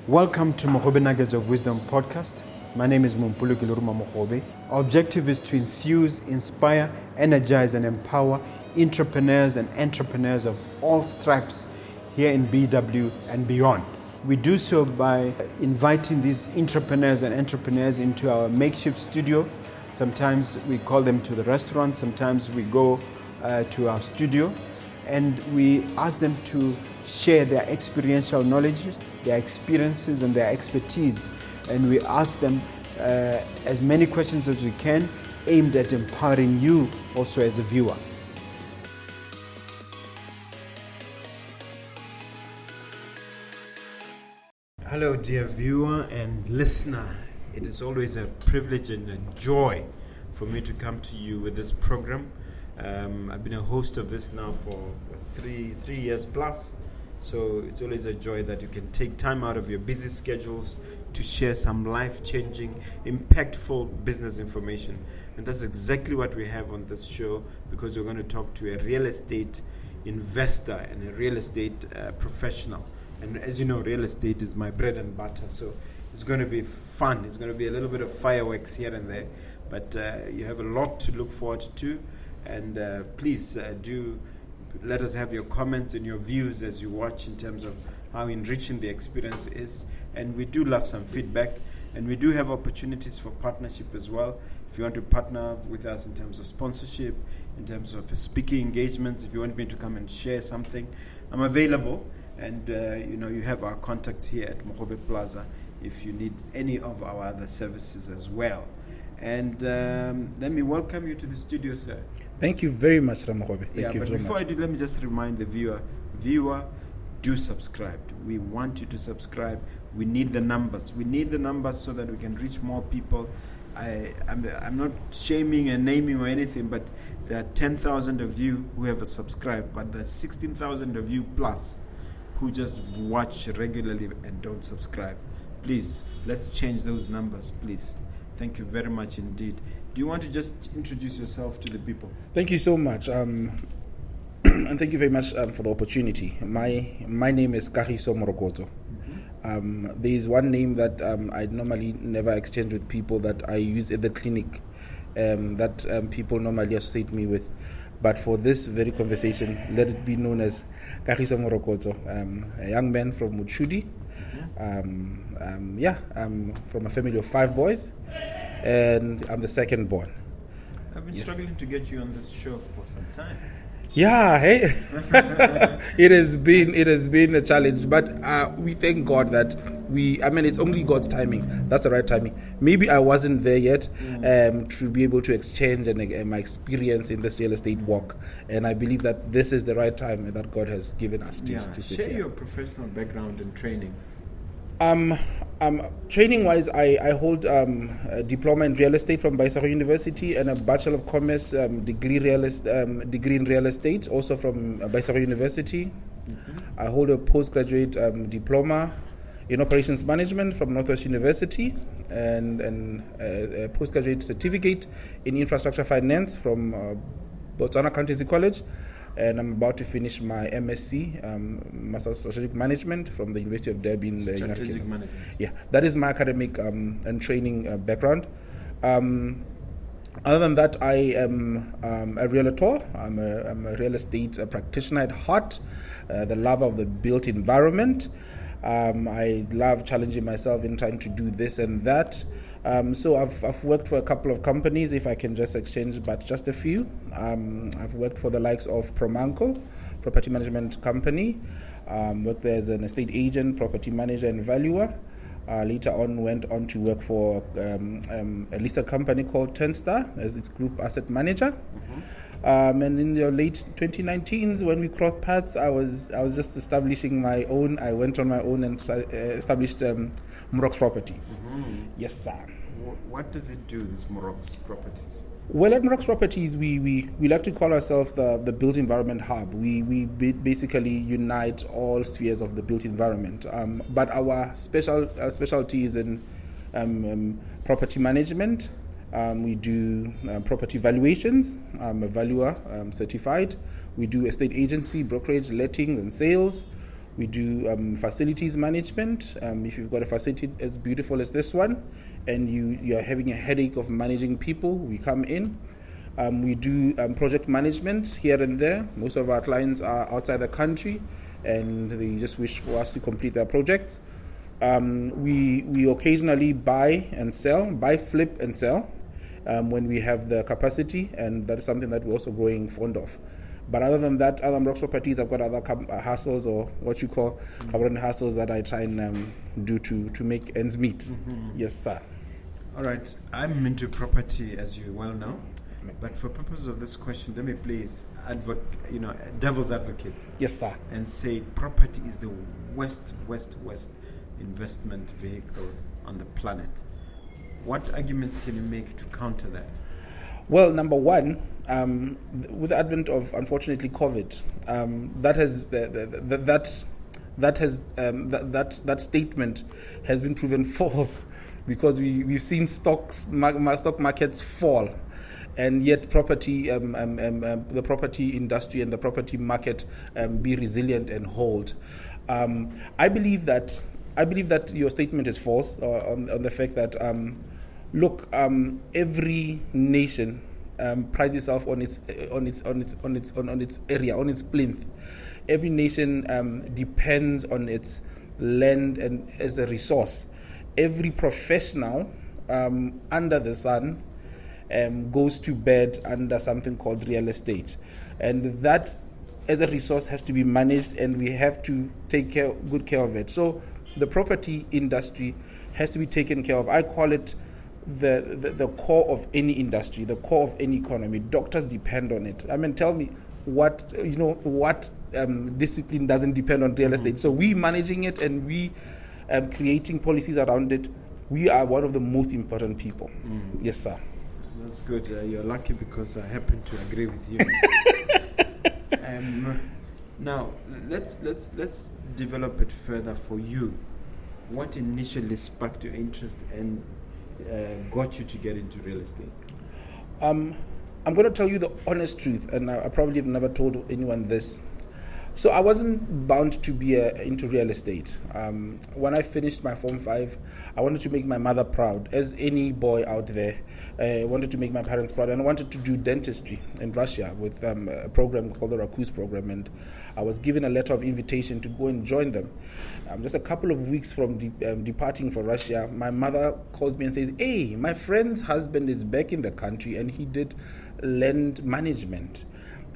Welcome to Mogobe Nuggets of Wisdom podcast. My name is Mompoloki Lerumo Mogobe. Our objective is to enthuse, inspire, energize, and empower entrepreneurs and entrepreneurs of all stripes here in BW and beyond. We do so by inviting these entrepreneurs into our makeshift studio. Sometimes we call them to the restaurant, sometimes we go to our studio, and we ask them to share their experiential knowledge, their experiences and their expertise, and we ask them as many questions as we can, aimed at empowering you also as a viewer. Hello dear viewer and listener. It is always a privilege and a joy for me to come to you with this program. I've been a host of this now for three years plus. So it's always a joy that you can take time out of your busy schedules to share some life-changing, impactful business information. And that's exactly what we have on this show, because we're going to talk to a real estate investor and a real estate professional. And as you know, real estate is my bread and butter. So it's going to be fun. It's going to be a little bit of fireworks here and there. But you have a lot to look forward to. And please do let us have your comments and your views as you watch in terms of how enriching the experience is. And we do love some feedback, and we do have opportunities for partnership as well. If you want to partner with us in terms of sponsorship, in terms of speaking engagements, if you want me to come and share something, I'm available. And you have our contacts here at Mogobe Plaza if you need any of our other services as well. And let me welcome you to the studio, sir. Thank you very much, Ramogobe. Thank you very much. Before I do, let me just remind the viewer, do subscribe. We want you to subscribe. We need the numbers. We need the numbers so that we can reach more people. I'm not shaming and naming or anything, but there are 10,000 of you who have subscribed, but there's 16,000 of you plus who just watch regularly and don't subscribe. Please, let's change those numbers, please. Thank you very much indeed. Do you want to just introduce yourself to the people? Thank you so much. And thank you very much for the opportunity. My name is Kagiso Morokotso. There is one name that I normally never exchange with people that I use at the clinic that people normally associate me with. But for this very conversation, let it be known as Kagiso Morokotso. A young man from Mutshudi. I'm from a family of 5 boys, and I'm the second born. I've been struggling to get you on this show for some time. Yeah, hey, it has been a challenge, but we thank God that it's only God's timing. That's the right timing. Maybe I wasn't there yet to be able to exchange and my experience in this real estate walk, and I believe that this is the right time that God has given us to share your professional background and training. Training-wise, I hold a diploma in real estate from Baisaro University and a Bachelor of Commerce degree in real estate, also from Baisaro University. Mm-hmm. I hold a postgraduate diploma in operations management from Northwest University and a postgraduate certificate in infrastructure finance from Botswana Accountancy College. And I'm about to finish my MSc, Master of Strategic Management from the University of Derby in the United Kingdom. Management. Yeah, that is my academic and training background. Other than that, I am a realtor. I'm a real estate practitioner at heart, the lover of the built environment. I love challenging myself in trying to do this and that. So I've worked for a couple of companies, if I can just exchange, but just a few. I've worked for the likes of Promanco, property management company. Worked there as an estate agent, property manager, and valuer. Later on, went on to work for a listed company called Turnstar as its group asset manager. Mm-hmm. And in the late 2019s, when we crossed paths, I was just establishing my own. I went on my own and established Moroxs Properties. Mm-hmm. Yes, sir. What does it do, this Moroxs Properties? Well, at Moroxs Properties, we like to call ourselves the built environment hub. We basically unite all spheres of the built environment. But our specialty is in property management. We do property valuations. I'm a valuer, certified. We do estate agency, brokerage, lettings, and sales. We do facilities management. If you've got a facility as beautiful as this one, and you're having a headache of managing people, we come in. We do project management here and there. Most of our clients are outside the country, and they just wish for us to complete their projects. We occasionally buy, flip, and sell when we have the capacity, and that is something that we're also growing fond of. But other than that, other Moroxs properties, I've got other hustles, or what you call current hustles, that I try and do to make ends meet. Mm-hmm. Yes, sir. All right. I'm into property, as you well know. But for purposes of this question, let me please devil's advocate. Yes, sir. And say property is the worst investment vehicle on the planet. What arguments can you make to counter that? Well, number one, with the advent of, unfortunately, COVID, that statement has been proven false, because we've seen stock markets fall, and yet the property industry and the property market be resilient and hold. I believe that your statement is false on the fact that every nation prides itself on its area, on its plinth. Every nation depends on its land and as a resource. Every professional under the sun goes to bed under something called real estate, and that as a resource has to be managed, and we have to take good care of it. So the property industry has to be taken care of. I call it the core of any industry, the core of any economy. Doctors depend on it. I mean, tell me what discipline doesn't depend on real estate. So we managing it, and we creating policies around it. We are one of the most important people. Yes, sir. That's good. You're lucky, because I happen to agree with you. Now let's develop it further for you. What initially sparked your interest and got you to get into real estate? I'm going to tell you the honest truth, and I probably have never told anyone this. So I wasn't bound to be into real estate. When I finished my Form 5, I wanted to make my mother proud, as any boy out there. I wanted to make my parents proud, and I wanted to do dentistry in Russia with a program called the Moroxs program, and I was given a letter of invitation to go and join them. Just a couple of weeks from departing for Russia, my mother calls me and says, "Hey, my friend's husband is back in the country, and he did land management.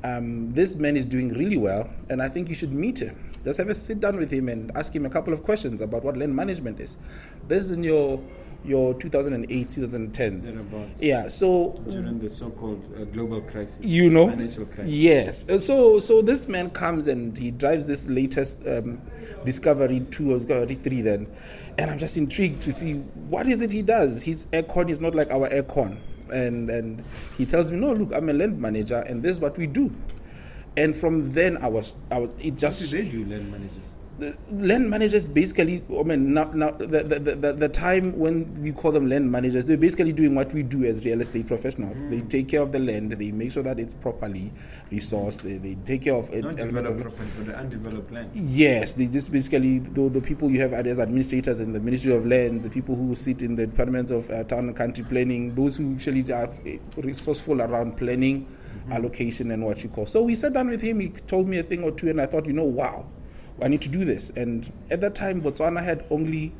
This man is doing really well, and I think you should meet him. Just have a sit down with him and ask him a couple of questions about what land management is." This is in your 2008, 2010s. Thereabouts. Yeah, so during the so-called global crisis, financial crisis. Yes. So this man comes and he drives this latest Discovery 2 or Discovery 3 then, and I'm just intrigued to see what is it he does. His aircon is not like our aircon. And he tells me, "No, look, I'm a land manager, and this is what we do." And from then I was. It just. What do they do, land managers? Land managers basically, now the time when we call them land managers, they're basically doing what we do as real estate professionals. They take care of the land, they make sure that it's properly resourced, they take care of it. Not developed properly, but the undeveloped land. Yes, they just basically, the people you have as administrators in the Ministry of Land, the people who sit in the Department of Town and Country Planning, those who actually are resourceful around planning, allocation, and what you call. So we sat down with him, he told me a thing or two, and I thought, wow, I need to do this. And at that time, Botswana had only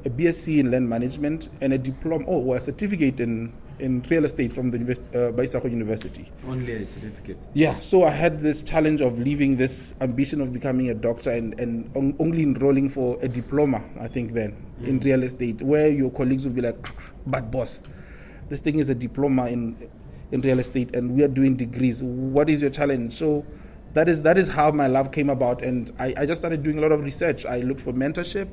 a BSc in land management and a diploma, a certificate in real estate from the Baisako University. Only a certificate? Yeah, so I had this challenge of leaving this ambition of becoming a doctor and only enrolling for a diploma, I think then, in real estate, where your colleagues would be like, "But boss, this thing is a diploma in real estate and we are doing degrees. What is your challenge?" So that is how my love came about, and I just started doing a lot of research. I looked for mentorship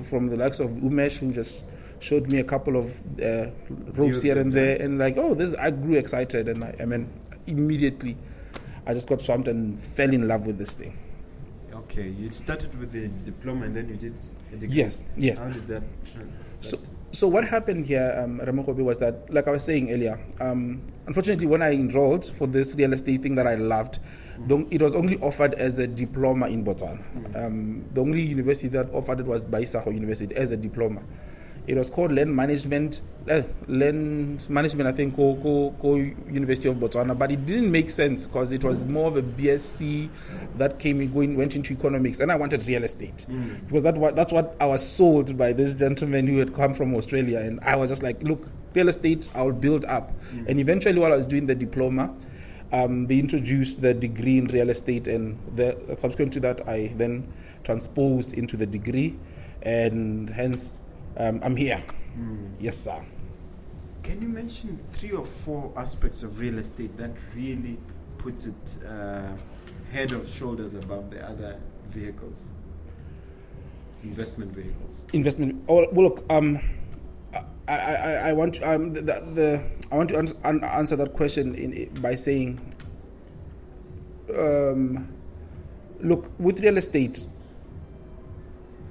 from the likes of Umesh, who just showed me a couple of ropes here and there, and I grew excited, and immediately I just got swamped and fell in love with this thing. Okay, you started with the diploma and then you did a degree. Yes. How did that? So what happened here, Mogobe, was that, like I was saying earlier, unfortunately when I enrolled for this real estate thing that I loved, It was only offered as a diploma in Botswana. The only university that offered it was Baisago University as a diploma. It was called Land Management, I think, Ko University of Botswana, but it didn't make sense because it was more of a BSc that went into economics, and I wanted real estate because that's what I was sold by this gentleman who had come from Australia, and I was just like, look, real estate, I'll build up. And eventually, while I was doing the diploma, they introduced the degree in real estate, and subsequent to that, I then transposed into the degree, and hence I'm here. Yes, sir. Can you mention 3 or 4 aspects of real estate that really puts it head or shoulders above the other vehicles, investment vehicles? Well, look, I want to answer that question by saying, look, with real estate,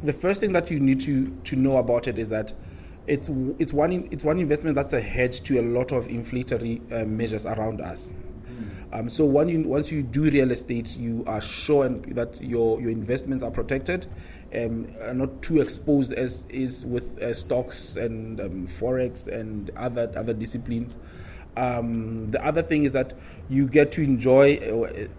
the first thing that you need to know about it is that it's one investment that's a hedge to a lot of inflationary measures around us. So once you do real estate, you are sure that your investments are protected and are not too exposed as is with stocks and forex and other disciplines. The other thing is that you get to enjoy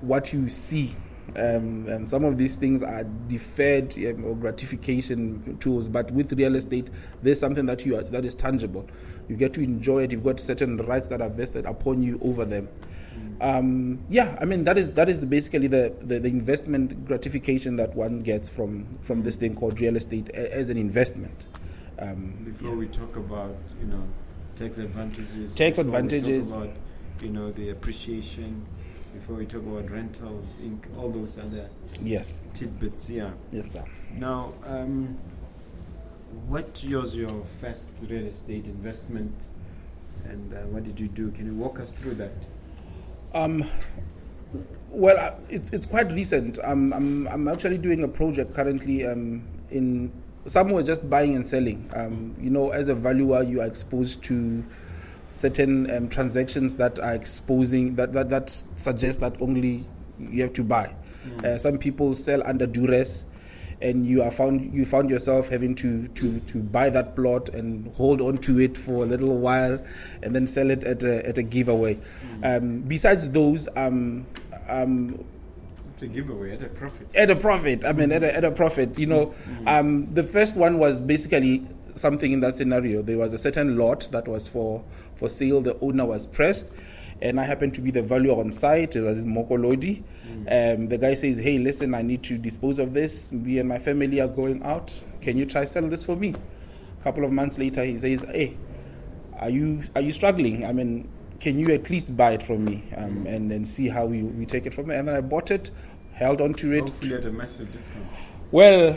what you see. And some of these things are deferred or gratification tools, but with real estate, there's something that is tangible. You get to enjoy it. You've got certain rights that are vested upon you over them. That is basically the investment gratification that one gets from this thing called real estate as an investment. Before we talk about tax advantages, we talk about the appreciation. Before we talk about rental, all those other tidbits, Yes, sir. Now, what was your first real estate investment, and what did you do? Can you walk us through that? Well, it's quite recent. I'm actually doing a project currently in someone was just buying and selling. As a valuer, you are exposed to certain transactions that are exposing that suggest that only you have to buy. Some people sell under duress, and you found yourself having to buy that plot and hold on to it for a little while, and then sell it at a giveaway. Besides those, the giveaway at a profit. At a profit. At a profit. The first one was basically something in that scenario. There was a certain lot that was for sale. The owner was pressed, and I happened to be the valuer on site. It was Mompoloki. The guy says, "Hey, listen, I need to dispose of this. Me and my family are going out. Can you try sell this for me?" A couple of months later, he says, "Hey, are you struggling? Can you at least buy it from me and then see how we take it from there?" And then I bought it, held on to it. Hopefully at a massive discount. Well,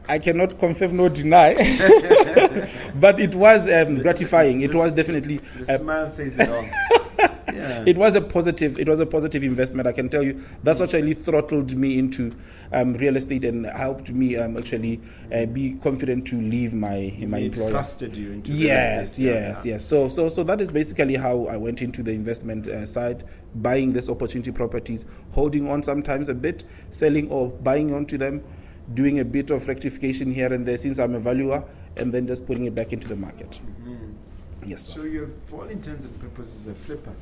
I cannot confirm nor deny, but it was gratifying. It was definitely. The smile says it all. Yeah. It was a positive investment. I can tell you that's what actually throttled me into real estate and helped me actually be confident to leave my employer. It thrusted you into real estate. Yes. So that is basically how I went into the investment side, buying this opportunity properties, holding on sometimes a bit, selling or buying onto them, doing a bit of rectification here and there since I'm a valuer, and then just putting it back into the market. Yes. So you're, for all intents and purposes, a flipper.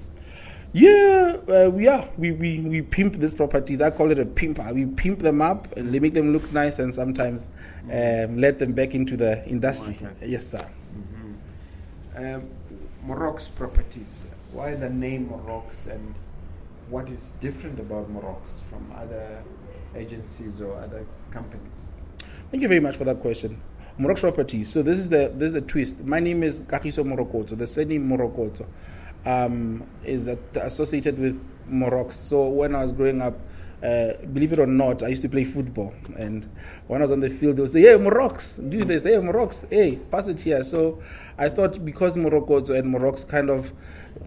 Yeah, we are. We pimp these properties. I call it a pimper. We pimp them up and make them look nice, and sometimes let them back into the industry. Okay. Yes, sir. Moroxs properties. Why the name Moroxs, and what is different about Moroxs from other agencies or other companies? Thank you very much for that question. Moroxs properties. So this is the twist. My name is Kagiso Morokotso. The surname Morokotso is associated with Moroxs. So when I was growing up, believe it or not, I used to play football, and when I was on the field, they would say, "Hey, Moroxs, do this. Hey, Moroxs, hey, pass it here." So I thought because Morokotso and Moroxs kind of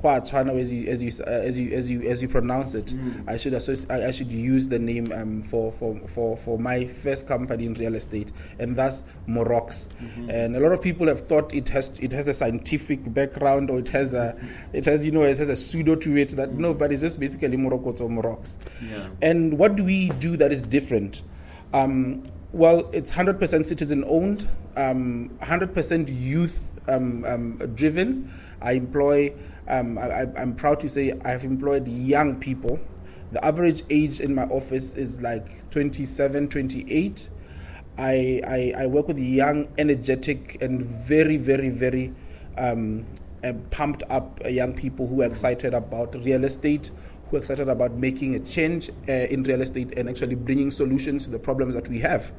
as you pronounce it, I should use the name for my first company in real estate, and that's Moroxs. And a lot of people have thought it has a scientific background, or it has a pseudo to it. That no, but it's just basically Morokotso Moroxs. Yeah. And what do we do that is different? Well, it's 100% citizen owned, 100% youth driven. I employ. I'm proud to say I have employed young people. The average age in my office is like 27, 28. I work with young, energetic, and very, very, very pumped up young people who are excited about real estate, who are excited about making a change in real estate and actually bringing solutions to the problems that we have.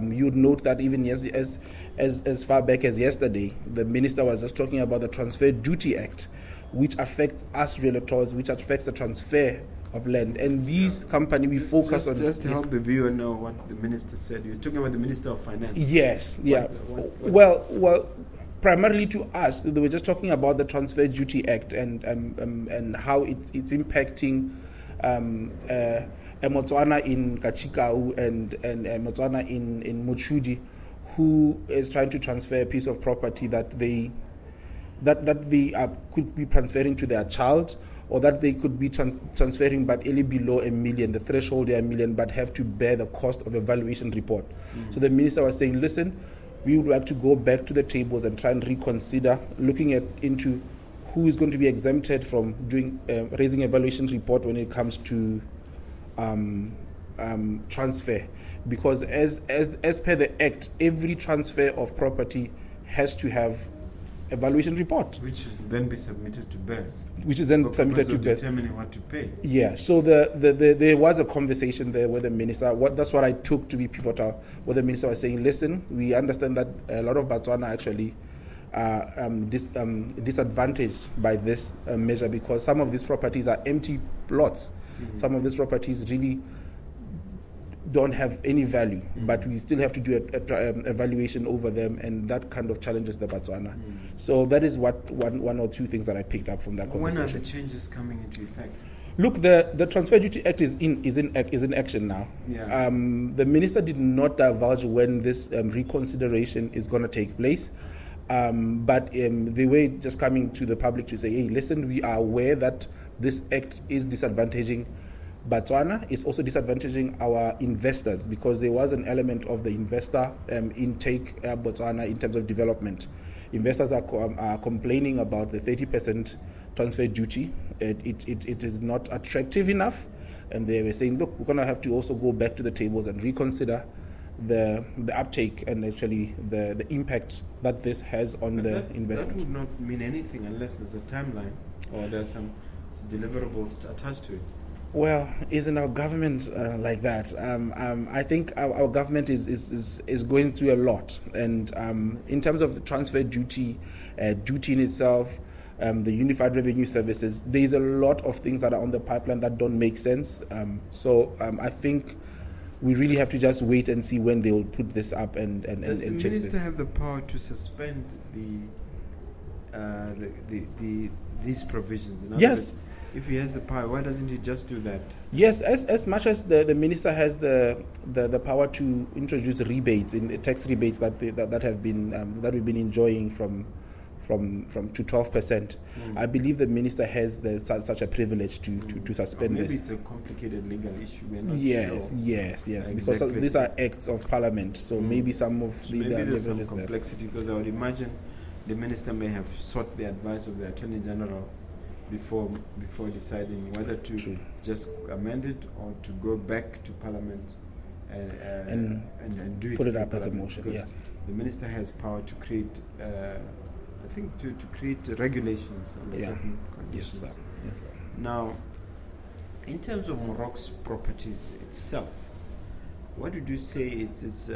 You'd note that even as far back as yesterday, the minister was just talking about the Transfer Duty Act, which affects us realtors, which affects the transfer of land. And these companies, we focus on... Just to help the viewer know what the minister said. You're talking about the Minister of Finance. Yes, yeah. What? Well, primarily to us, they were just talking about the Transfer Duty Act and how it's impacting Motswana in Kachikau and Motswana in Mochudi, who is trying to transfer a piece of property that they could be transferring to their child, or that they could be transferring but only below $1 million, the threshold $1 million, but have to bear the cost of a valuation report. So the minister was saying, listen, we would like to go back to the tables and try and reconsider looking into who is going to be exempted from raising a valuation report when it comes to transfer, because as per the Act, every transfer of property has to have a valuation report, which will then be submitted to BERS. Which is then submitted to BERS, determining what to pay. Yeah. So there was a conversation there with the minister. That's what I took to be pivotal. Where the minister was saying, "Listen, we understand that a lot of Botswana actually disadvantaged by this measure, because some of these properties are empty lots. Some of these properties really don't have any value, but we still have to do a valuation over them, and that kind of challenges the Botswana. So that is one or two things that I picked up from that conversation. When are the changes coming into effect? Look, the Transfer Duty Act is in action now. Yeah. The minister did not divulge when this reconsideration is going to take place. But they were just coming to the public to say, hey, listen, we are aware that this act is disadvantaging Botswana. It's also disadvantaging our investors, because there was an element of the investor intake Botswana in terms of development. Investors are complaining about the 30% transfer duty. It is not attractive enough, and they were saying, look, we're going to have to also go back to the tables and reconsider the uptake and actually the impact that this has on the investment. That would not mean anything unless there's a timeline or there's some deliverables attached to it. Well, isn't our government like that? I think our government is going through a lot, and in terms of transfer duty in itself, the Unified Revenue Services, there's a lot of things that are on the pipeline that don't make sense. So I think we really have to just wait and see when they will put this up and change this. Does the minister have the power to suspend these provisions? Yes. If he has the power, why doesn't he just do that? Yes, as much as the minister has the power to introduce rebates, in tax rebates that have been that we've been enjoying from to 12%. I believe the minister has such a privilege to suspend maybe this. Maybe it's a complicated legal issue. We're not yes, sure. Yes, exactly. Because these are acts of parliament. So maybe some of maybe there's some complexity, because I would imagine the minister may have sought the advice of the Attorney General before deciding whether to just amend it or to go back to Parliament and do it. Put it up as a motion. Yes, the minister has power to create. I think to create regulations under certain conditions. Yes, sir. Now, in terms of Moroxs properties itself, what would you say it's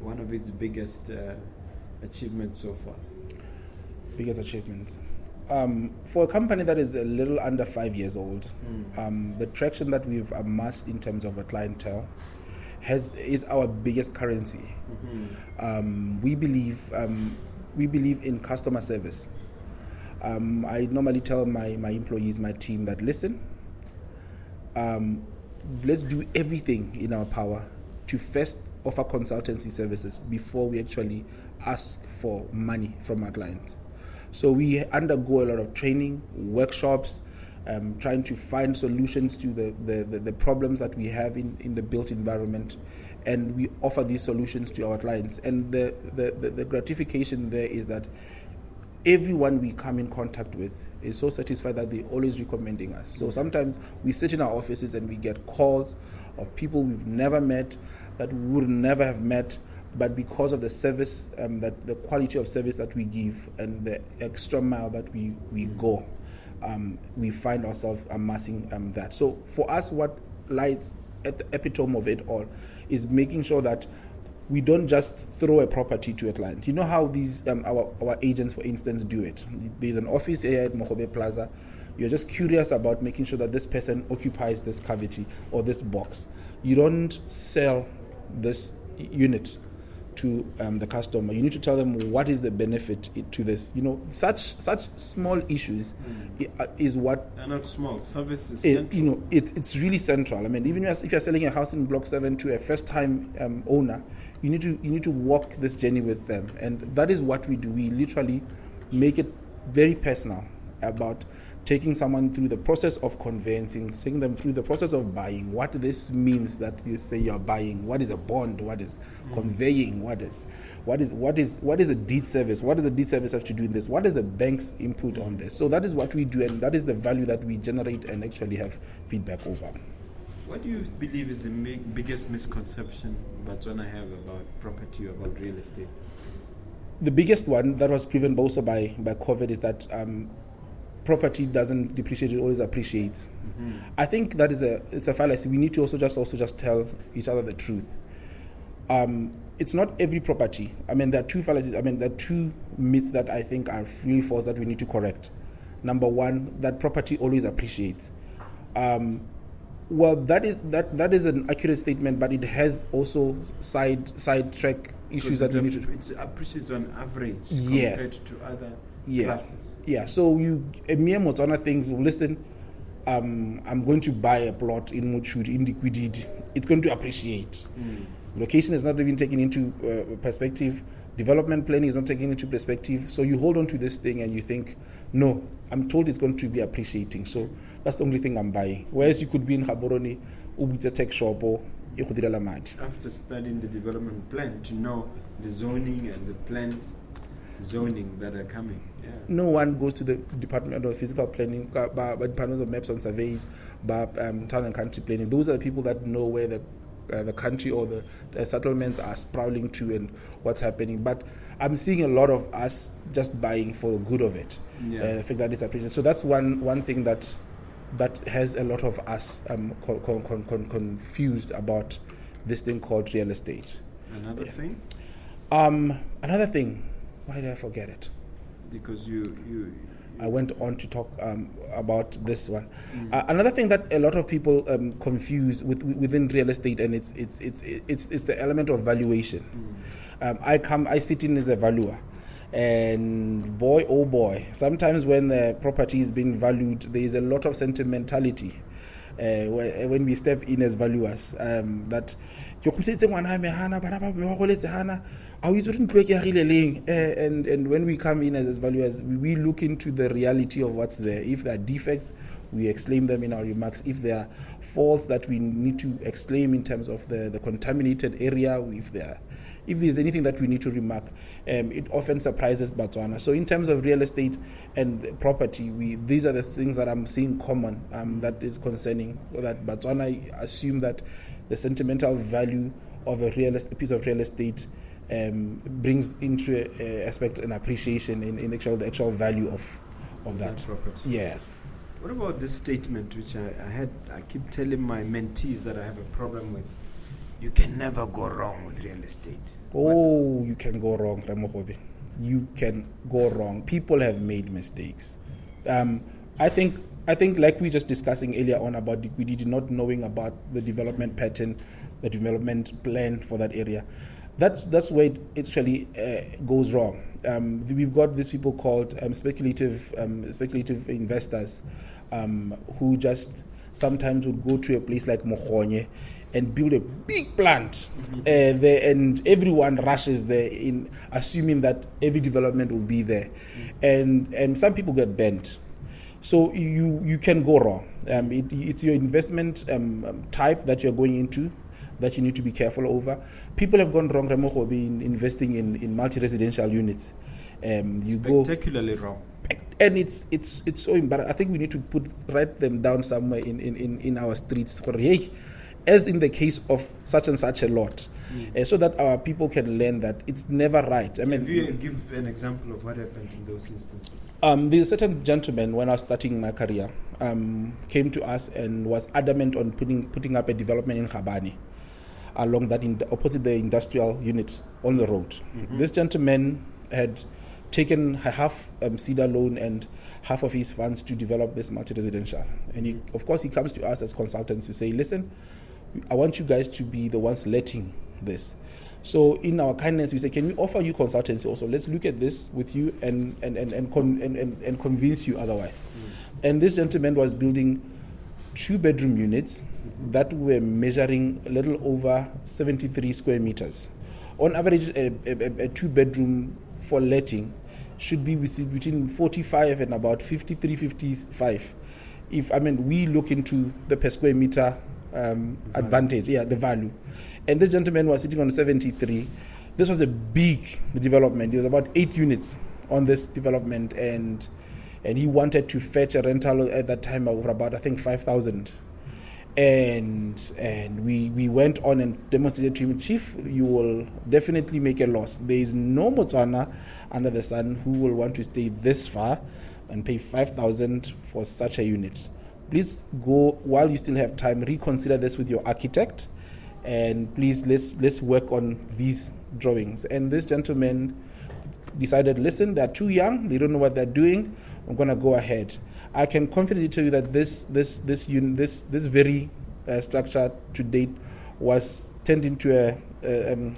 one of its biggest achievements so far? Biggest achievements. For a company that is a little under 5 years old, the traction that we've amassed in terms of a clientele is our biggest currency. We believe in customer service. I normally tell my employees, my team, that listen, let's do everything in our power to first offer consultancy services before we actually ask for money from our clients. So we undergo a lot of training, workshops, trying to find solutions to the problems that we have in the built environment, and we offer these solutions to our clients. And the gratification there is that everyone we come in contact with is so satisfied that they're always recommending us. So sometimes we sit in our offices and we get calls of people we've never met, that we would never have met, but because of the service, that the quality of service that we give and the extra mile that we go, we find ourselves amassing that. So for us, what lies at the epitome of it all is making sure that we don't just throw a property to a client. You know how these our agents, for instance, do it. There's an office here at Mogobe Plaza. You're just curious about making sure that this person occupies this cavity or this box. You don't sell this unit to the customer. You need to tell them what is the benefit to this. You know, such small issues is what. They're not small. Service is central. You know, it's really central. I mean, even if you're selling a house in Block 7 to a first-time owner, you need to walk this journey with them, and that is what we do. We literally make it very personal about taking someone through the process of conveyancing, taking them through the process of buying, what this means that you say you're buying, what is a bond, what is conveying, what is a deed service, what does a deed service have to do in this, what is the bank's input on this. So that is what we do, and that is the value that we generate and actually have feedback over. What do you believe is the biggest misconception Botswana have about property or about real estate? The biggest one that was proven also by COVID is that property doesn't depreciate; it always appreciates. I think that it's a fallacy. We need to also just tell each other the truth. It's not every property. I mean, there are two fallacies. I mean, there are two myths that I think are really false that we need to correct. Number one, that property always appreciates. Well, that is an accurate statement, but it has also side track issues that we need to. It appreciates on average compared to other. Yes. Yeah. So mere Motswana things. Listen, I'm going to buy a plot in Mutshudi in Liquidity. It's going to appreciate. Location is not even taken into perspective. Development planning is not taken into perspective. So you hold on to this thing and you think, no, I'm told it's going to be appreciating. So that's the only thing I'm buying. Whereas you could be in Gaborone, ubitsa tech shop or after studying the development plan to know the zoning and the planned zoning that are coming. Yeah. No one goes to the Department of Physical Planning, Department of Maps and Surveys, Town and Country Planning. Those are the people that know where the country or the settlements are sprawling to and what's happening. But I'm seeing a lot of us just buying for the good of it. I think that is appreciated. So that's one thing that has a lot of us confused about this thing called real estate. Another thing? Another thing. Why did I forget it? Because I went on to talk about this one. Another thing that a lot of people confuse within real estate, and it's the element of valuation. I sit in as a valuer, and boy, oh boy, sometimes when a property is being valued, there is a lot of sentimentality. When we step in as valuers, that and when we come in as valuers, we look into the reality of what's there. If there are defects, we exclaim them in our remarks. If there are faults that we need to exclaim in terms of the contaminated area, if there's anything that we need to remark, it often surprises Botswana. So in terms of real estate and property, these are the things that I'm seeing common that is concerning, that Botswana assume that the sentimental value of a piece of real estate brings into aspect and appreciation in the actual value of that property. Yes. What about this statement which I keep telling my mentees that I have a problem with? You can never go wrong with real estate. You can go wrong, Mogobe. You can go wrong. People have made mistakes. I think like we were just discussing earlier on about liquidity, not knowing about the development pattern, the development plan for that area. That's where it actually goes wrong. We've got these people called speculative investors who just sometimes would go to a place like Mogobe and build a big plant there, and everyone rushes there in assuming that every development will be there, and some people get bent. So you can go wrong. It's your investment type that you're going into that you need to be careful over. People have gone wrong, Mogobe, in investing in multi-residential units. Spectacularly wrong. And it's so embarrassing. I think we need to write them down somewhere in our streets. Hey, as in the case of such and such a lot, so that our people can learn that it's never right. I mean, if you give an example of what happened in those instances. There's a certain gentleman, when I was starting my career, came to us and was adamant on putting up a development in Khabani, along that opposite the industrial unit on the road. This gentleman had taken half cedar loan and half of his funds to develop this multi-residential. And he comes to us as consultants to say, listen, I want you guys to be the ones letting this. So in our kindness, we say, can we offer you consultancy also? Let's look at this with you and convince you otherwise. And this gentleman was building 2-bedroom units that were measuring a little over 73 square meters. On average, a 2-bedroom for letting should be between 45 and about 53, 55. We look into the per square meter advantage, the value. And this gentleman was sitting on 73. This was a big development. There was about 8 units on this development, and he wanted to fetch a rental at that time of about, I think, 5,000. And we went on and demonstrated to him, Chief, you will definitely make a loss. There is no Motswana under the sun who will want to stay this far and pay 5,000 for such a unit. Please go, while you still have time, reconsider this with your architect, and please let's work on these drawings. And this gentleman decided, listen, they're too young, they don't know what they're doing, I'm going to go ahead. I can confidently tell you that this very structure to date was turned into a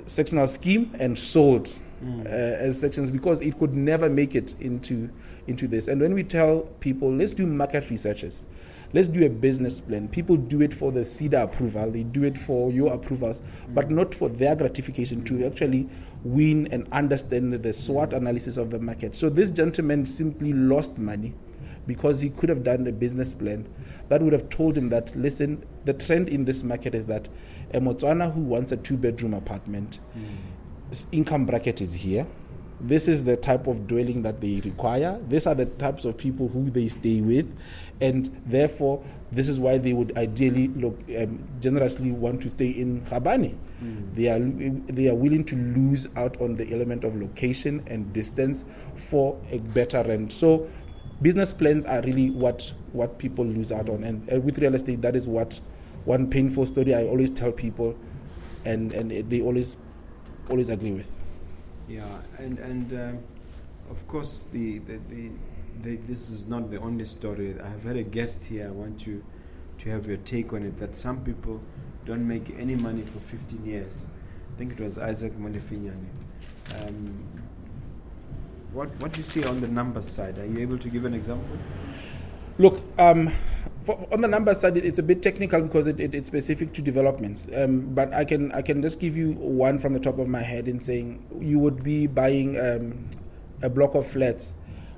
sectional scheme and sold as sections, because it could never make it into this. And when we tell people, let's do market researches, let's do a business plan, people do it for the CEDA approval, they do it for your approvals, but not for their gratification, to actually win and understand the SWOT analysis of the market. So this gentleman simply lost money because he could have done a business plan that would have told him that, listen, the trend in this market is that a Motswana who wants a 2-bedroom apartment, income bracket is here. This is the type of dwelling that they require. These are the types of people who they stay with. And therefore, this is why they would ideally generously want to stay in Khabani. They are willing to lose out on the element of location and distance for a better rent. So business plans are really what people lose out on. And with real estate, that is what one painful story I always tell people, and they always agree with. Yeah, and of course, this is not the only story. I have had a guest here. I want to have your take on it, that some people don't make any money for 15 years. I think it was Isaac Molefinyane. What do you see on the numbers side? Are you able to give an example? Look, on the numbers side, it's a bit technical because it's specific to developments. But I can just give you one from the top of my head in saying you would be buying a block of flats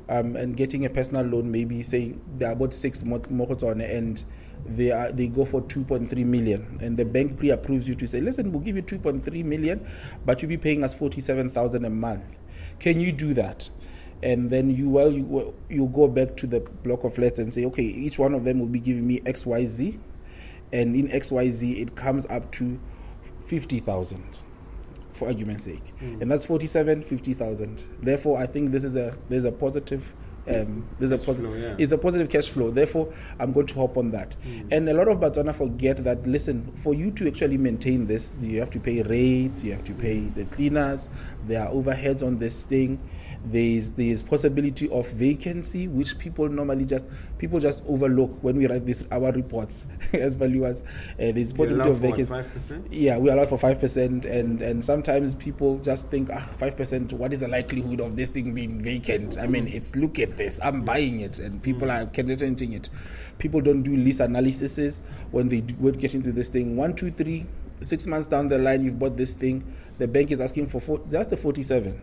and getting a personal loan, maybe saying there are about 6 Moroxs on, and they go for 2.3 million, and the bank pre-approves you to say, listen, we'll give you 2.3 million, but you'll be paying us 47,000 a month. Can you do that? And then you go back to the block of flats and say, okay, each one of them will be giving me XYZ, and in XYZ it comes up to 50,000, for argument's sake, and that's 50,000. Therefore, I think there's a positive There's a positive. It's a positive cash flow. Therefore, I'm going to hop on that. And a lot of Botswana forget that. Listen, for you to actually maintain this, you have to pay rates, you have to pay the cleaners. There are overheads on this thing. There's possibility of vacancy, which people just overlook when we write our reports as valuers. There's possibility of vacancy. 5%? Yeah, we allow for 5%, and sometimes people just think 5%. What is the likelihood of this thing being vacant? I mean, look at this. I'm buying it, and people are renting it. People don't do lease analyses when they get into this thing. 1, 2, 3, 6 months down the line, you've bought this thing. The bank is asking for just the 47.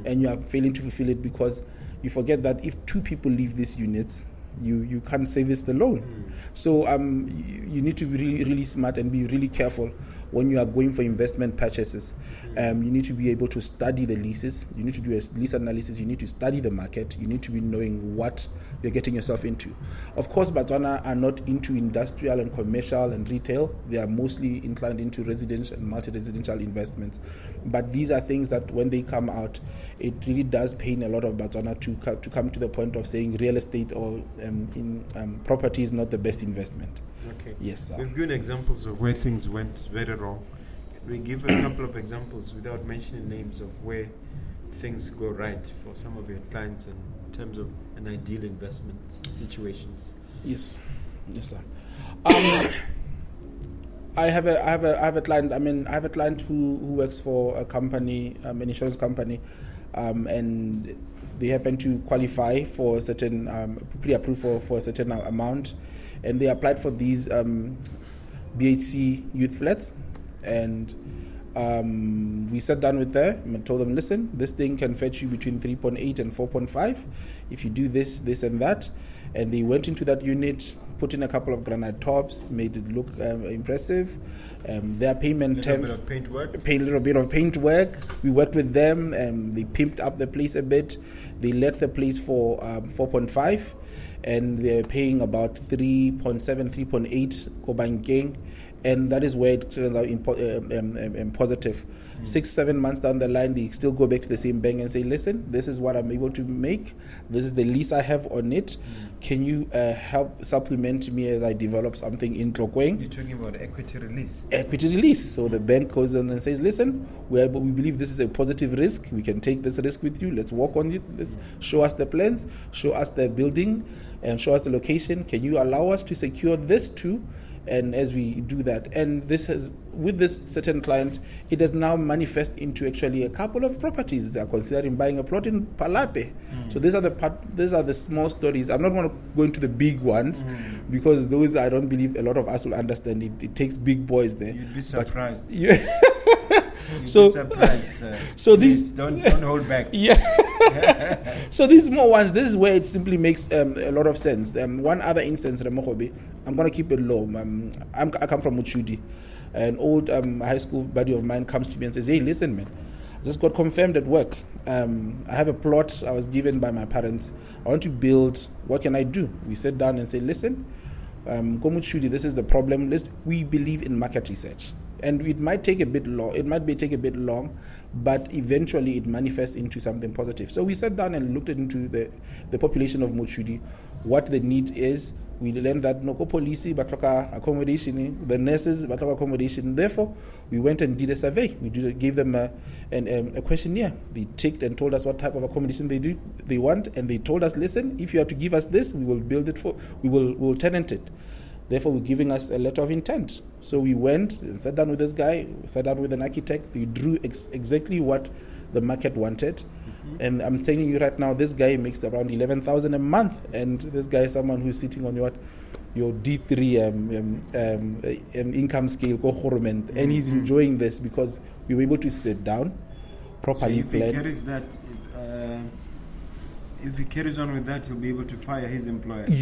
And you are failing to fulfill it because you forget that if 2 people leave these units, you can't service the loan. So you need to be really, really smart and be really careful when you are going for investment purchases. You need to be able to study the leases. You need to do a lease analysis. You need to study the market. You need to be knowing what you're getting yourself into. Of course, Botswana are not into industrial and commercial and retail. They are mostly inclined into residential and multi-residential investments. But these are things that when they come out, it really does pain a lot of Botswana to come to the point of saying real estate or property is not the best investment. Okay. Yes, sir. We've given examples of where things went very wrong. We give a couple of examples without mentioning names of where things go right for some of your clients in terms of an ideal investment situations. Yes, sir. I have a client. I have a client who works for a company, an insurance company, and they happen to qualify for a certain pre-approved for a certain amount, and they applied for these BHC youth flats, and we sat down with them and told them, listen, this thing can fetch you between 3.8 and 4.5 if you do this and that. And they went into that unit, put in a couple of granite tops, made it look impressive. Their payment terms, a little bit of paint work. We worked with them, and they pimped up the place a bit. They let the place for 4.5, and they're paying about 3.7, 3.8 Kobankeng. And that is where it turns out positive. 6-7 months down the line, they still go back to the same bank and say, listen, this is what I'm able to make. This is the lease I have on it. Can you help supplement me as I develop something in Tlokweng? You're talking about equity release. Equity release. So the bank goes in and says, listen, we believe this is a positive risk. We can take this risk with you. Let's work on it. Let's show us the plans, show us the building, and show us the location. Can you allow us to secure this too? And as we do that, and this has, with this certain client, it has now manifest into actually a couple of properties. They are considering buying a plot in Palape. So these are the small stories. I'm not going to go into the big ones because those I don't believe a lot of us will understand. It takes big boys there. You'd be surprised. You'd be surprised. So please, don't hold back. So these small ones, this is where it simply makes a lot of sense. One other instance, Mogobe, I'm going to keep it low. I come from Muchudi. An old high school buddy of mine comes to me and says, hey, listen, man, I just got confirmed at work. I have a plot I was given by my parents. I want to build. What can I do? We sat down and said, listen, go Muchudi, this is the problem. We believe in market research. And it might take a bit long. But eventually it manifests into something positive. So we sat down and looked into the population of Muchudi, what the need is. We learned that no police batoka accommodation, the nurses batoka accommodation. Therefore, we went and did a survey. Gave them a questionnaire. They ticked and told us what type of accommodation they want, and they told us, listen, if you have to give us this, we will build it we'll tenant it. Therefore, we're giving us a letter of intent. So we went and sat down with this guy, sat down with an architect. We drew exactly what the market wanted. And I'm telling you right now, this guy makes around 11,000 a month. And this guy is someone who's sitting on your D3 income scale, and he's enjoying this because we were able to sit down, properly plan. If he carries on with that, he'll be able to fire his employer. That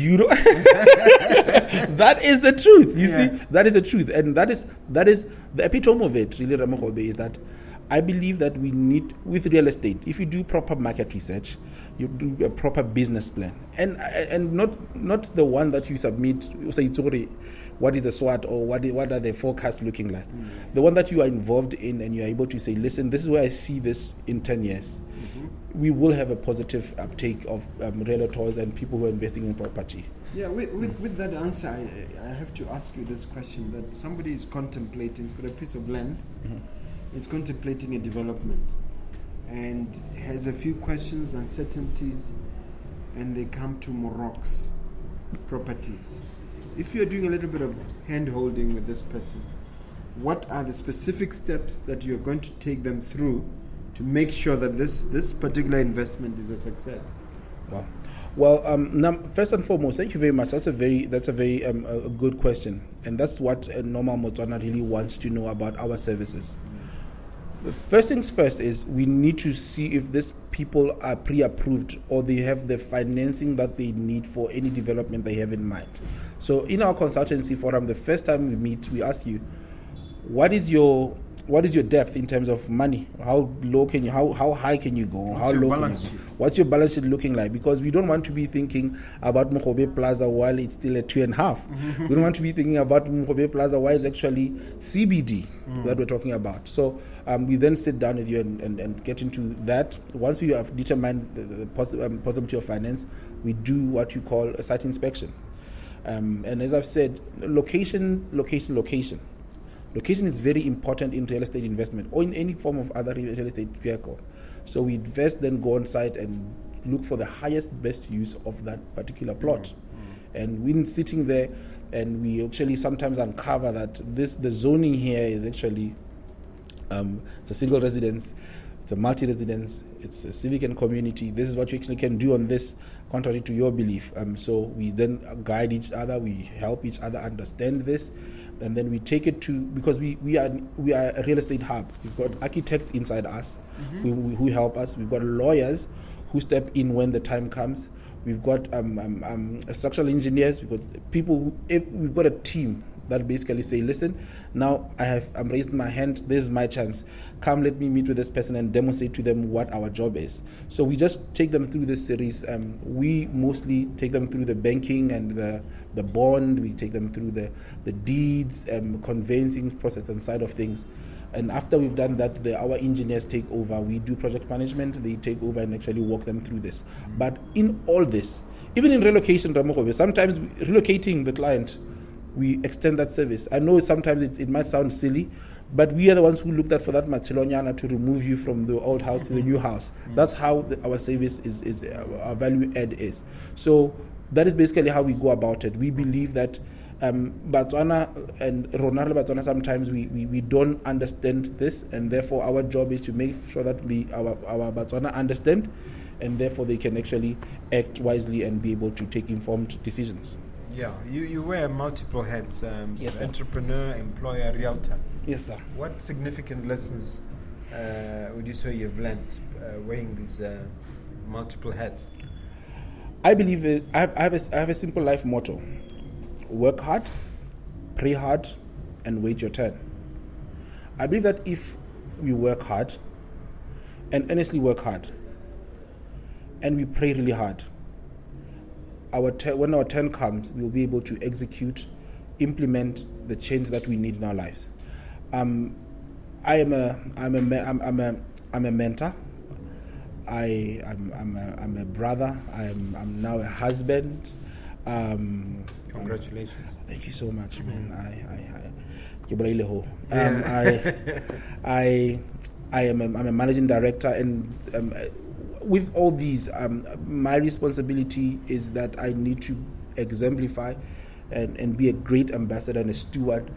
is the truth. You see, that is the truth, and that is the epitome of it. Really, Mogobe, is that I believe that we need, with real estate, if you do proper market research, you do a proper business plan, and not the one that you submit. Say, what is the SWOT or what are the forecasts looking like? The one that you are involved in, and you are able to say, listen, this is where I see this in 10 years. we will have a positive uptake of realtors and people who are investing in property. Yeah, with that answer, I have to ask you this question, that somebody is contemplating, it's got a piece of land, it's contemplating a development, and has a few questions, uncertainties, and they come to Moroxs Properties. If you're doing a little bit of hand-holding with this person, what are the specific steps that you're going to take them through to make sure that this particular investment is a success? Well, first and foremost, thank you very much. That's a very a good question, and that's what a normal Motswana really wants to know about our services. The first things first is we need to see if these people are pre-approved or they have the financing that they need for any development they have in mind. So in our consultancy forum, the first time we meet, we ask you, what is your depth in terms of money? How low can you, how high can you go? How low can you go? What's your balance sheet looking like? Because we don't want to be thinking about Mogobe Plaza while it's still at 2.5. We don't want to be thinking about Mogobe Plaza while it's actually CBD that we're talking about. So we then sit down with you and get into that. Once we have determined the possibility of finance, we do what you call a site inspection. And as I've said, location. Location is very important in real estate investment or in any form of other real estate vehicle. So we invest, then go on site and look for the highest, best use of that particular plot. And we're sitting there, and we actually sometimes uncover that the zoning here is actually it's a single residence, it's a multi-residence, it's a civic and community. This is what you actually can do on this, contrary to your belief. So we then guide each other, we help each other understand this. And then we take it to, because we are a real estate hub. We've got architects inside us who help us. We've got lawyers who step in when the time comes. We've got structural engineers. We've got people. We've got a team that basically say, listen, now I'm raising my hand. This is my chance. Come, let me meet with this person and demonstrate to them what our job is. So we just take them through this series. We mostly take them through the banking and the bond. We take them through the deeds, conveyancing process and side of things. And after we've done that, our engineers take over. We do project management. They take over and actually walk them through this. But in all this, even in relocation, sometimes relocating the client, we extend that service. I know sometimes it might sound silly, but we are the ones who looked at for that Matsilonyana to remove you from the old house to the new house. That's how our service is our value add is. So that is basically how we go about it. We believe that Botswana and Ronaldo Botswana, sometimes we don't understand this, and therefore our job is to make sure that our Botswana understand, and therefore they can actually act wisely and be able to take informed decisions. Yeah, you wear multiple hats, yes, entrepreneur, employer, realtor. Yes, sir. What significant lessons would you say you've learned wearing these multiple hats? I believe I have a simple life motto: work hard, pray hard, and wait your turn. I believe that if we work hard and earnestly work hard and we pray really hard, when our turn comes, we'll be able to execute, implement the change that we need in our lives. I'm a mentor. I'm a brother. I'm now a husband. Congratulations! Thank you so much, man. I'm a managing director, and with all these, my responsibility is that I need to exemplify and be a great ambassador and a steward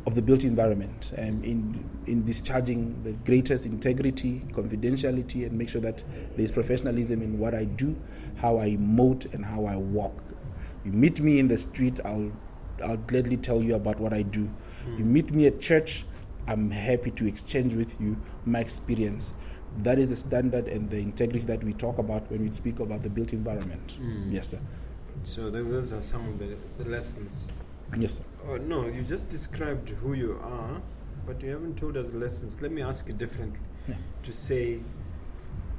of the built environment, in discharging the greatest integrity, confidentiality, and make sure that there's professionalism in what I do, how I emote, and how I walk. You meet me in the street, I'll gladly tell you about what I do. You meet me at church, I'm happy to exchange with you my experience. That is the standard and the integrity that we talk about when we speak about the built environment. Yes, sir. So those are some of the lessons. Yes, sir. Oh, no, you just described who you are, but you haven't told us the lessons. Let me ask you differently. Yeah. To say,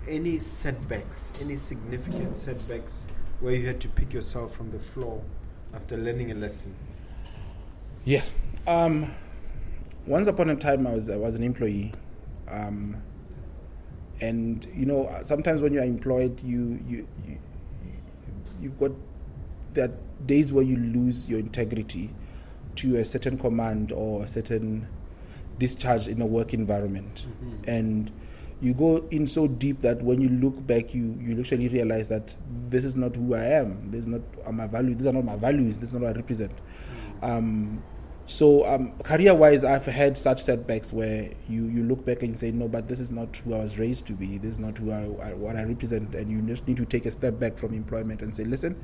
any setbacks, any significant setbacks where you had to pick yourself from the floor after learning a lesson? Yeah. Once upon a time, I was an employee. And sometimes when you are employed, you got that days where you lose your integrity to a certain command or a certain discharge in a work environment. And you go in so deep that when you look back, you literally realize that this is not who I am. This is not my values. These are not my values. This is not what I represent. So career-wise, I've had such setbacks where you look back and you say, no, but this is not who I was raised to be. This is not who what I represent. And you just need to take a step back from employment and say, listen,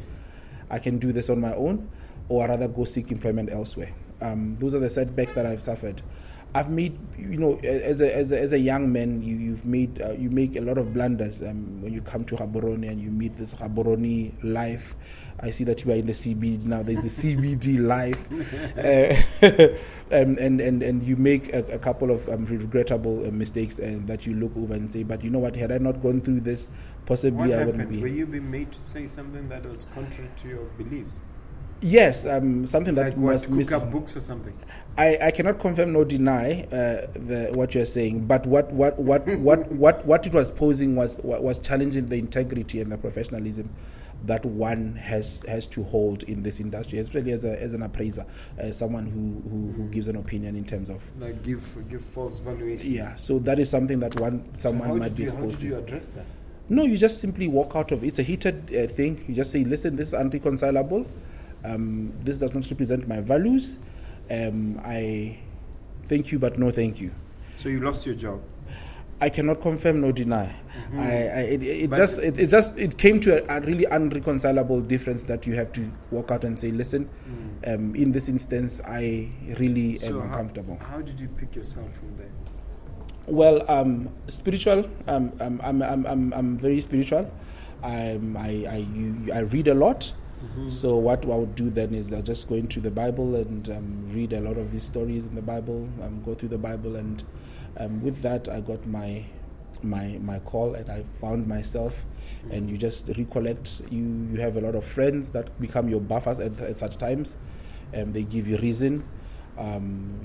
I can do this on my own, or rather go seek employment elsewhere. Those are the setbacks that I've suffered. I've made, as a young man, you make a lot of blunders when you come to Gaborone and you meet this Gaborone life. I see that you are in the CBD now. There's the CBD life, and you make a couple of regrettable mistakes, and that you look over and say, but you know what? Had I not gone through this, possibly I wouldn't be. Were you being made to say something that was contrary to your beliefs? Yes, something that like was cook up books or something. I cannot confirm nor deny what you're saying, but what it was posing was challenging the integrity and the professionalism that one has to hold in this industry, especially as an appraiser, someone who gives an opinion in terms of like give false valuations. Yeah, so that is something that someone might be exposed to. How do you address that? No, you just simply walk out of it. It's a heated thing. You just say, listen, this is unreconcilable. This does not represent my values. I thank you, but no thank you. So you lost your job? I cannot confirm nor deny. It came to a really unreconcilable difference that you have to walk out and say, listen, in this instance, I really am uncomfortable. How did you pick yourself from there? Well, spiritual. I'm very spiritual. I read a lot. So what I would do then is I just go into the Bible and read a lot of these stories in the Bible, go through the Bible, and with that I got my call, and I found myself. And you just recollect. You have a lot of friends that become your buffers at such times, and they give you reason.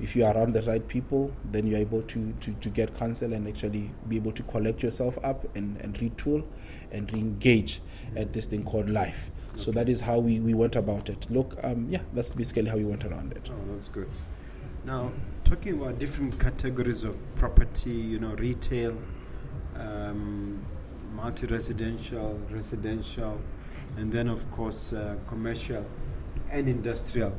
If you are around the right people, then you're able to get counsel and actually be able to collect yourself up and retool and re-engage at this thing called life. Okay. So that is how we went about it. Look, that's basically how we went around it. Oh, that's good. Now, talking about different categories of property, retail, multi-residential, residential, and then of course commercial and industrial.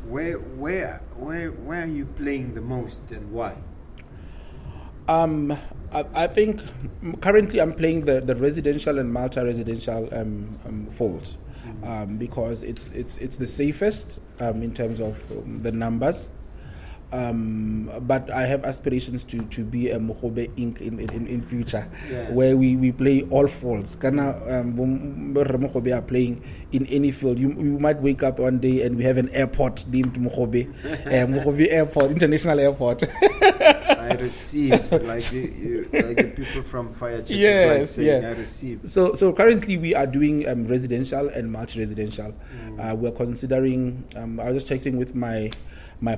Where are you playing the most, and why? I think currently I'm playing the residential and multi-residential fold, because it's the safest in terms of the numbers. But I have aspirations to be a Mogobe Inc. in future, where we play all folds. Mogobe are playing in any field. You might wake up one day and we have an airport named Mogobe, Mogobe Airport, International Airport. I receive, like the people from Fire Churches, I receive. So currently we are doing residential and multi-residential. We're considering, I was just checking with my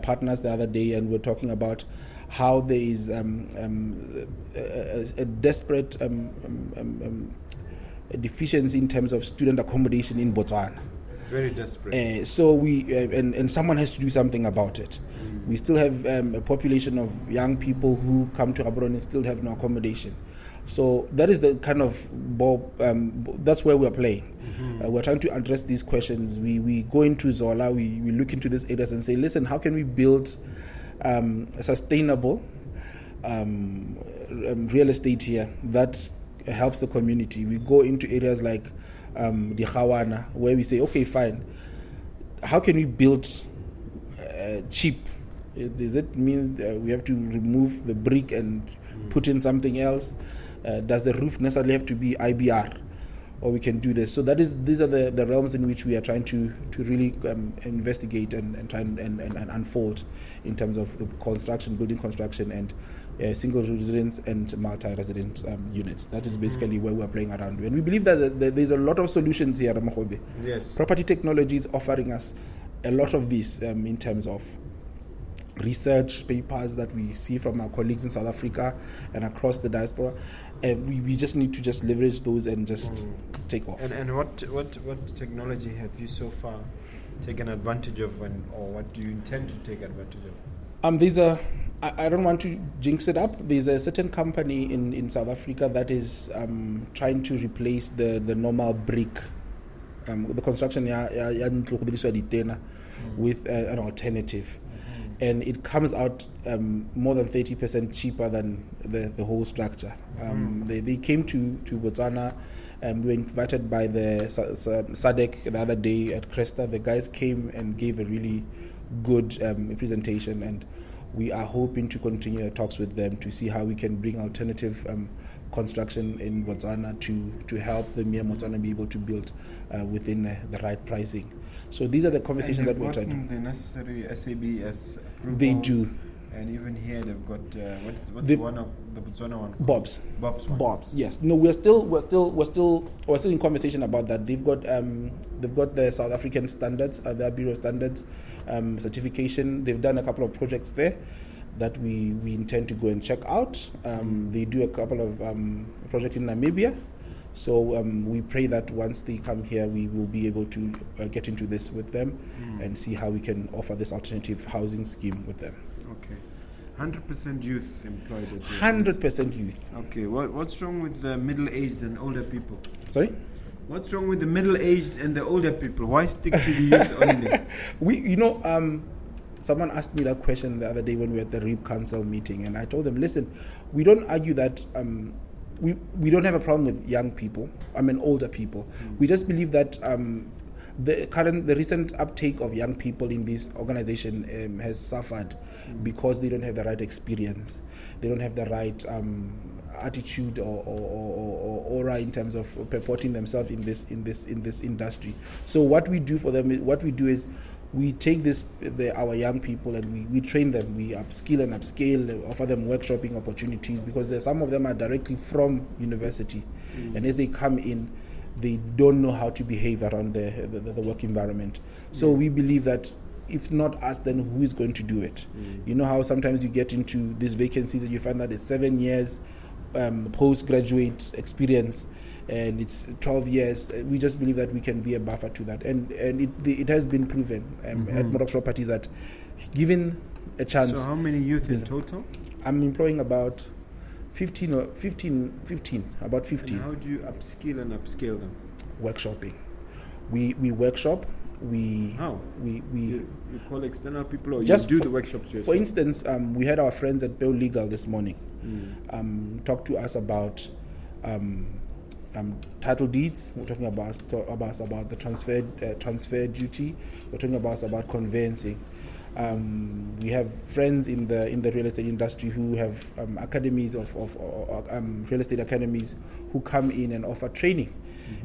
partners the other day, and we're talking about how there is a desperate deficiency in terms of student accommodation in Botswana. Very desperate. So we and someone has to do something about it. We still have a population of young people who come to Gaborone and still have no accommodation. So that is the kind of that's where we're playing. We're trying to address these questions. We go into Zola, we look into these areas and say, listen, how can we build a sustainable real estate here that helps the community? We go into areas like the Khawana, where we say, okay, fine, how can we build cheap? Does it mean we have to remove the brick and put in something else? Does the roof necessarily have to be IBR, or we can do this? So these are the realms in which we are trying to really investigate and try and unfold in terms of the building construction, and single residence and multi-resident units. That is basically where we are playing around. And we believe that there's a lot of solutions here at Mogobe. Yes. Property technology is offering us a lot of this in terms of research papers that we see from our colleagues in South Africa and across the diaspora. We just need to just leverage those and just take off. And what technology have you so far taken advantage of, or what do you intend to take advantage of? I don't want to jinx it up. There's a certain company in South Africa that is trying to replace the normal brick, the construction with an alternative. And it comes out more than 30% cheaper than the whole structure. They came to Botswana, and we were invited by the SADC the other day at Cresta. The guys came and gave a really good presentation, and we are hoping to continue the talks with them to see how we can bring alternative construction in Botswana to help the Mia Botswana be able to build within the right pricing. So these are the conversations that we're trying to. The necessary SABS approvals. They do. And even here they've got what's the one of the Botswana one? Bob's. One. Bob's. Yes. No, we're still in conversation about that. They've got the South African standards, their bureau standards certification. They've done a couple of projects there that we intend to go and check out. They do a couple of projects in Namibia. So we pray that once they come here, we will be able to get into this with them and see how we can offer this alternative housing scheme with them. Okay. 100% youth employed. 100% youth. Okay. What's wrong with the middle-aged and older people? Sorry? What's wrong with the middle-aged and the older people? Why stick to the youth only? Someone asked me that question the other day when we were at the REAP Council meeting, and I told them, listen, we don't argue that we don't have a problem with young people, older people. We just believe that the recent uptake of young people in this organization has suffered because they don't have the right experience. They don't have the right attitude or aura in terms of purporting themselves in this industry. So what we do for them, is we take our young people and we train them, we upskill and upscale, offer them workshopping opportunities, because some of them are directly from university, and as they come in, they don't know how to behave around the work environment. So we believe that if not us, then who is going to do it? You know how sometimes you get into these vacancies and you find that it's 7 years postgraduate experience, and it's 12 years. We just believe that we can be a buffer to that, and it has been proven at Moroxs Properties that given a chance. So how many youth in total? I'm employing about 15. About 15. And how do you upskill and upscale them? Workshopping. We workshop. How? You call external people, or just you do the workshops yourself? For instance, we had our friends at Bill Legal this morning talk to us about title deeds. We're talking about the transfer duty. We're talking about conveyancing. We have friends in the real estate industry who have academies of real estate academies who come in and offer training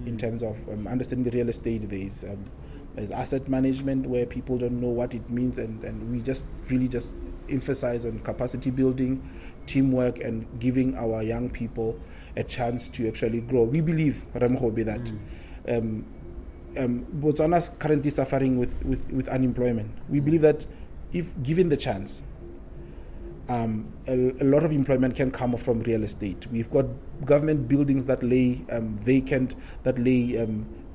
in terms of understanding the real estate. There's asset management where people don't know what it means, and we just really just emphasize on capacity building, teamwork, and giving our young people a chance to actually grow. We believe, Mogobe, that Botswana is currently suffering with unemployment. We believe that if given the chance, a lot of employment can come from real estate. We've got government buildings that lay vacant, that lay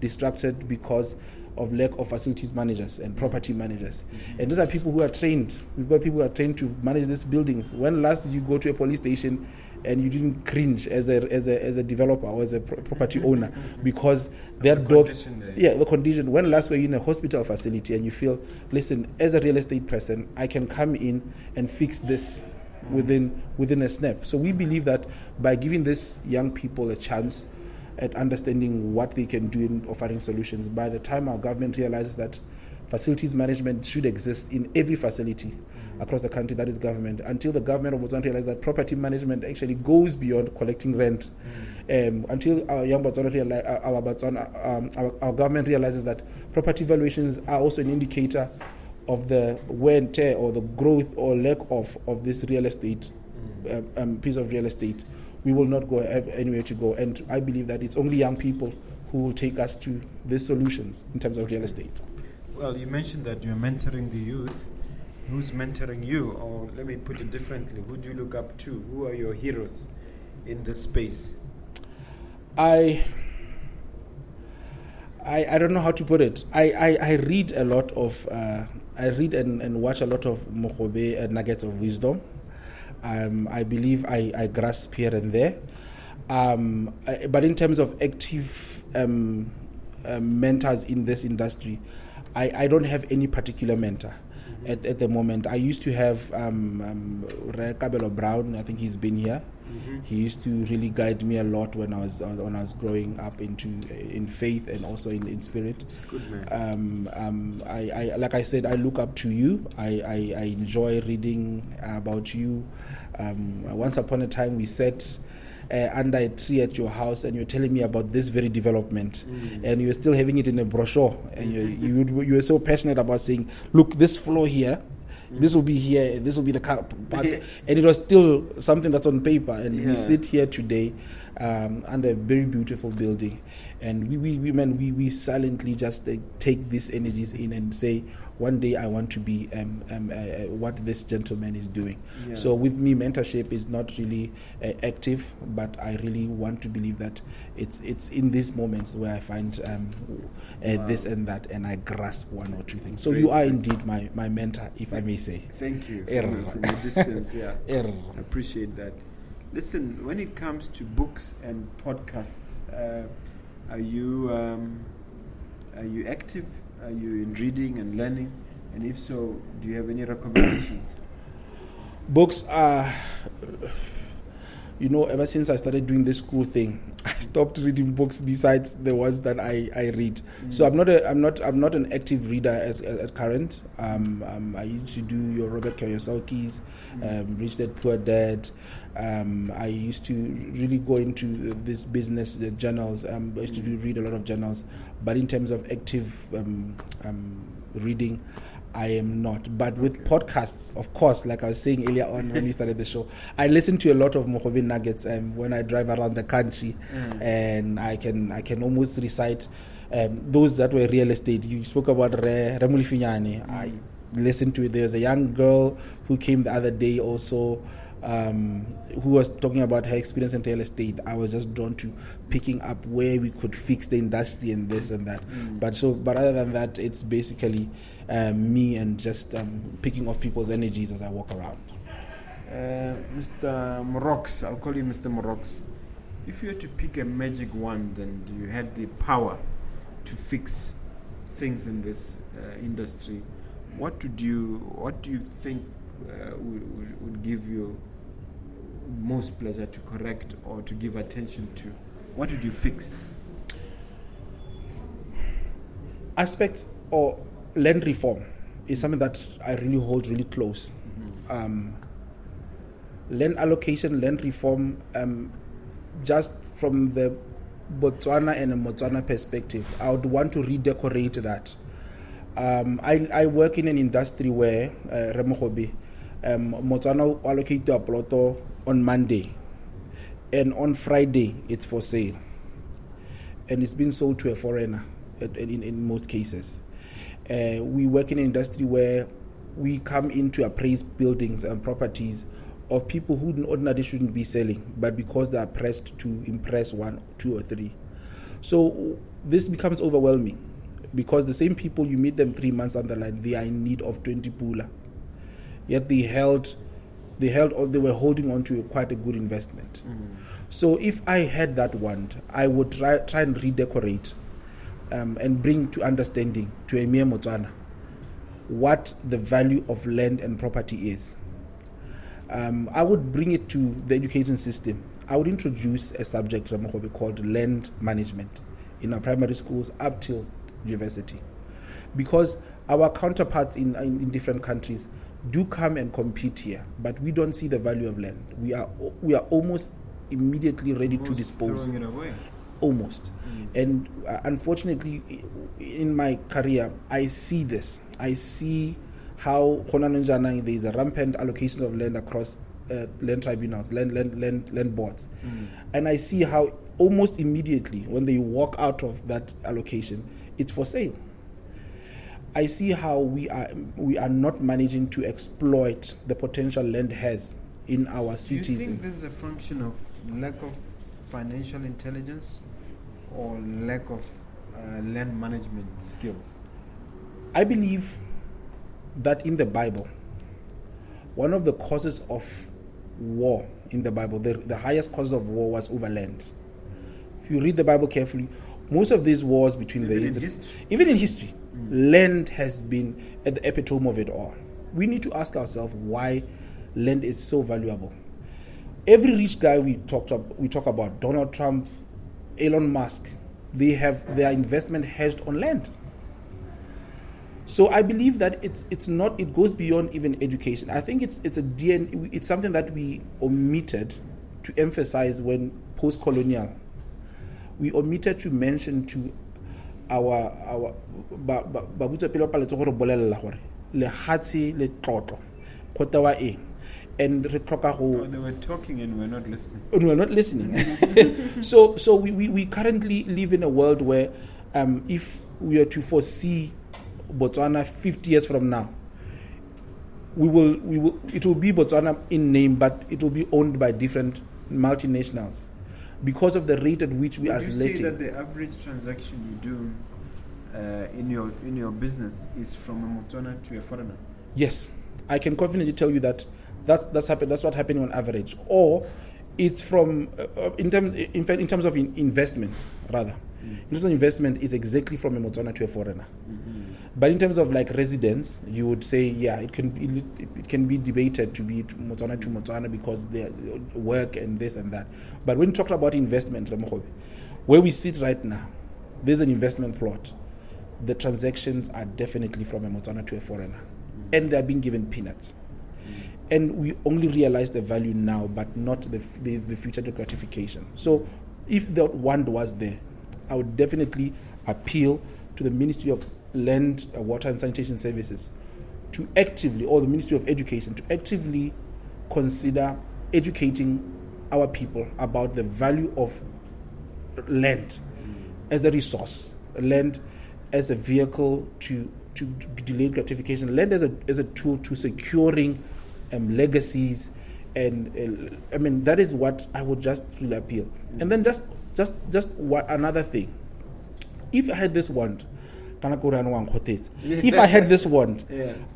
distracted because of lack of facilities managers and property managers. And those are people who are trained. We've got people who are trained to manage these buildings. When last did you go to a police station and you didn't cringe as a developer or as a property owner because their dog, the condition. When last were you in a hospital facility and you feel, listen, as a real estate person, I can come in and fix this within a snap. So we believe that by giving these young people a chance at understanding what they can do in offering solutions, by the time our government realizes that facilities management should exist in every facility across the country, that is government, until the government of Botswana realizes that property management actually goes beyond collecting rent, until our young Botswana our government realizes that property valuations are also an indicator of the wear and tear or the growth or lack of this real estate piece of real estate, we will not have anywhere to go. And I believe that it's only young people who will take us to these solutions in terms of real estate. Well, you mentioned that you're mentoring the youth. Who's mentoring you? Or let me put it differently. Who do you look up to? Who are your heroes in this space? I don't know how to put it. I read a lot of I read and watch a lot of Mogobe nuggets of wisdom. I believe I grasp here and there. But in terms of active mentors in this industry, I don't have any particular mentor at the moment. I used to have Kabelo Brown. I think he's been here. He used to really guide me a lot when I was growing up in faith and also in spirit. Good man. I like I said, I look up to you. I enjoy reading about you. Once upon a time, we sat under a tree at your house, and you're telling me about this very development, and you're still having it in a brochure, and you were so passionate about saying, look, this floor here, this will be here, this will be the car park, and it was still something that's on paper, and we sit here today under a very beautiful building, and we silently just take these energies in and say, one day I want to be what this gentleman is doing. So with me, mentorship is not really active, but I really want to believe that it's in these moments where I find this and that, and I grasp one or two things. So you are indeed my mentor, if I may say. Thank you from the distance. I appreciate that. Listen, when it comes to books and podcasts, are you active? Are you in reading and learning? And if so, do you have any recommendations? Books are, ever since I started doing this school thing, I stopped reading books besides the ones that I read. So I'm not an active reader as current. I used to do your Robert Kiyosaki's, Rich Dad Poor Dad. I used to really go into this business, the journals. I used to read a lot of journals, but in terms of active reading, I am not. But with podcasts, of course, like I was saying earlier on when we started the show, I listen to a lot of Mogobe nuggets when I drive around the country, and I can almost recite those that were real estate. You spoke about Remuli Finyane. I listened to it. There's a young girl who came the other day also, who was talking about her experience in real estate. I was just drawn to picking up where we could fix the industry and this and that. But other than that, it's basically me and just picking off people's energies as I walk around. Mr. Moroxs, I'll call you Mr. Moroxs. If you had to pick a magic wand and you had the power to fix things in this industry, what do you think would give you most pleasure to correct or to give attention to? What would you fix? Aspects or land reform is something that I really hold really close. Land allocation, land reform, just from the Botswana and a Motswana perspective, I would want to redecorate that. I work in an industry where Mogobe, Motswana allocate a ploto on Monday, and on Friday it's for sale, and it's been sold to a foreigner in most cases. We work in an industry where we come in to appraise buildings and properties of people who ordinarily shouldn't be selling, but because they are pressed to impress 1, 2, or 3. So this becomes overwhelming, because the same people, you meet them 3 months down the line, they are in need of 20 pula. Yet they were holding on to quite a good investment. So if I had that wand, I would try and redecorate and bring to understanding to Emir Motswana what the value of land and property is. I would bring it to the education system. I would introduce a subject called land management in our primary schools up till university, because our counterparts in different countries do come and compete here, but we don't see the value of land. We are almost immediately ready to dispose. Throwing it away. Almost. And unfortunately, in my career, I see this. I see how there is a rampant allocation of land across land tribunals, land boards. And I see how almost immediately when they walk out of that allocation, it's for sale. I see how we are not managing to exploit the potential land has in our cities. Do you think this is a function of lack of financial intelligence or lack of land management skills? I believe that in the Bible, one of the causes of war in the Bible, the highest cause of war was over land. If you read the Bible carefully, most of these wars between even in history, land has been at the epitome of it all. We need to ask ourselves why land is so valuable. Every rich guy we talk about, Donald Trump, Elon Musk, they have their investment hedged on land. So I believe that it goes beyond even education. I think it's something that we omitted to emphasize when post-colonial. We omitted to mention to our babuta pele paletso gore bolella gore le hatsi le tlotlo khota wa eng, and re tlhoka go. They were talking and we're not listening. We're not listening. So we currently live in a world where if we are to foresee Botswana 50 years from now, it will be Botswana in name, but it will be owned by different multinationals because of the rate at which we are letting. Would you say that the average transaction you do in your business is from a Botswana to a foreigner? Yes, I can confidently tell you that that's what's happening on average, or it's from in terms of investment rather. In terms of investment, is exactly from a Botswana to a foreigner. But in terms of like residence, you would say, yeah, it can be debated to be Motswana to Motswana because they work and this and that. But when you talk about investment, where we sit right now, there's an investment plot. The transactions are definitely from a Motswana to a foreigner, and they're being given peanuts. And we only realize the value now, but not the future gratification. So, if the want was there, I would definitely appeal to the Ministry of Land, Water and Sanitation Services to actively, or the Ministry of Education, to actively consider educating our people about the value of land as a resource, land as a vehicle to delayed gratification, land as a tool to securing legacies, and I mean that is what I would just really appeal. And then just another thing, if I had this wand. If I had this wand,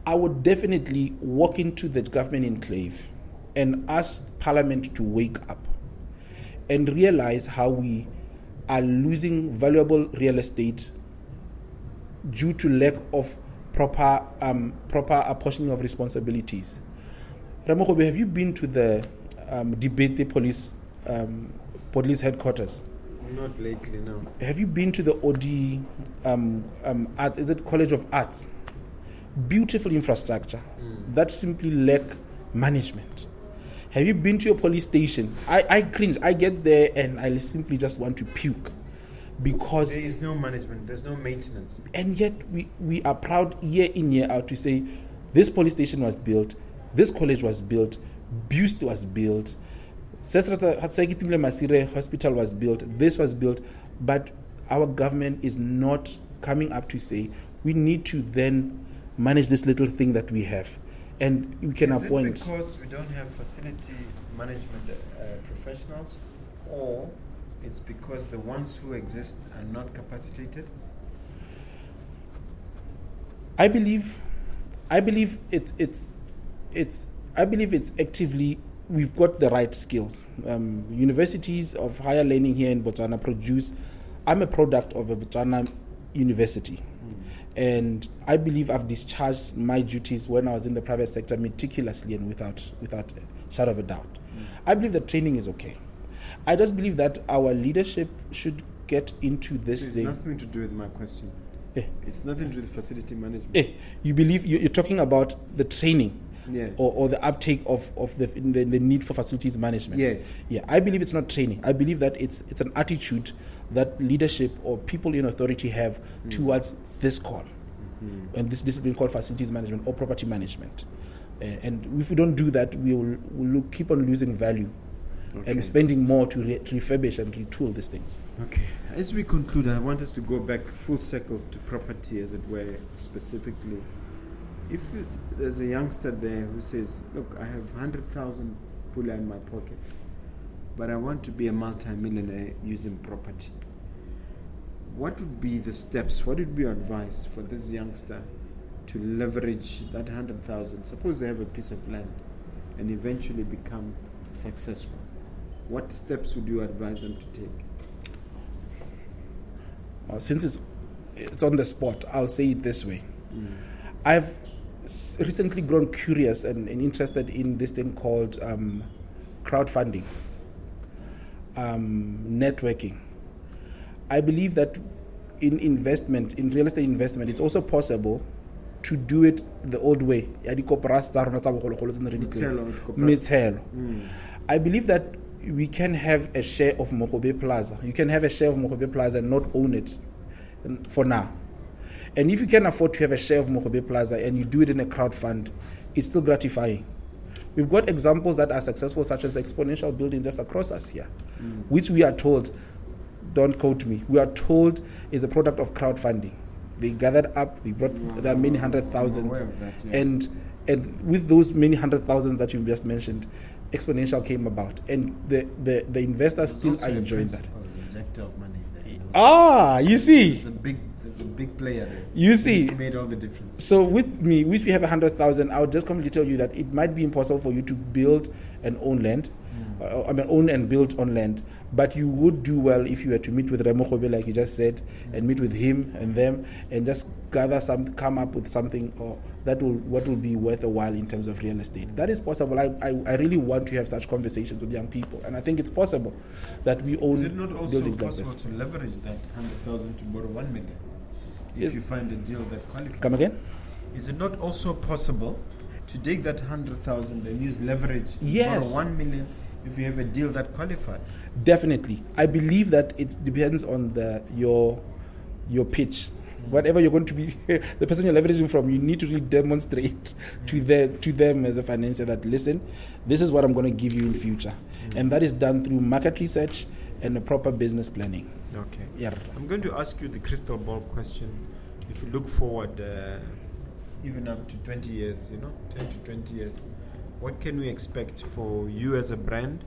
I would definitely walk into the government enclave and ask Parliament to wake up and realize how we are losing valuable real estate due to lack of proper apportioning of responsibilities. Mogobe, have you been to the Debate police headquarters? Not lately, no. Have you been to the OD Art? Is it College of Arts? Beautiful infrastructure that simply lack management. Have you been to your police station? I cringe. I get there and I simply just want to puke because there is no management. There's no maintenance. And yet we are proud year in year out to say this police station was built, this college was built, Bust was built. Hospital was built, this was built, but our government is not coming up to say we need to then manage this little thing that we have, and we can appoint. Is it because we don't have facility management professionals, or it's because the ones who exist are not capacitated? I believe it's actively. We've got the right skills. Universities of higher learning here in Botswana produce. I'm a product of a Botswana university, and I believe I've discharged my duties when I was in the private sector meticulously and without a shadow of a doubt. I believe that training is okay. I just believe that our leadership should get into this thing. It's nothing to do with my question. It's nothing to do with facility management. You believe you're talking about the training. Yeah. Or the uptake of the need for facilities management. Yes. Yeah, I believe it's not training. I believe that it's an attitude that leadership or people in authority have towards this call and this discipline called facilities management or property management. And if we don't do that, we will keep on losing value and spending more to refurbish and retool these things. Okay. As we conclude, I want us to go back full circle to property, as it were, specifically. If there's a youngster there who says, look, I have 100,000 pula in my pocket, but I want to be a multi-millionaire using property, what would be the steps? What would be your advice for this youngster to leverage that 100,000? Suppose they have a piece of land and eventually become successful. What steps would you advise them to take? Well, since it's on the spot, I'll say it this way. I've recently grown curious and interested in this thing called crowdfunding, networking. I believe that in real estate investment, it's also possible to do it the old way. I believe that we can have a share of Mogobe Plaza. You can have a share of Mogobe Plaza and not own it for now. And if you can afford to have a share of Mogobe Plaza and you do it in a crowd fund, it's still gratifying. We've got examples that are successful, such as the Exponential building just across us here, which we are told, don't quote me, we are told is a product of crowdfunding. They gathered up, they brought there are many 100,000s, and with those many 100,000 that you just mentioned, Exponential came about, and the investors still are enjoying that. The injector of money there, you see, there's a big player there. You see, it made all the difference. So if you have 100,000, I would just completely tell you that it might be impossible for you to build and own land. Own and build on land, but you would do well if you were to meet with Mogobe, like you just said, and meet with him and them, and just come up with something what will be worth a while in terms of real estate. That is possible. I really want to have such conversations with young people, and I think it's possible that we own buildings like this. Is it not also possible to leverage that 100,000 to borrow 1 million if you find a deal that qualifies? Come again? Is it not also possible to take that 100,000 and use leverage to borrow 1 million? If you have a deal that qualifies? Definitely. I believe that it depends on your pitch. Whatever you're going to be, the person you're leveraging from, you need to really demonstrate to them as a financier that, listen, this is what I'm going to give you in future. And that is done through market research and a proper business planning. Okay. Yeah. I'm going to ask you the crystal ball question. If you look forward, even up to 20 years, 10 to 20 years, what can we expect for you as a brand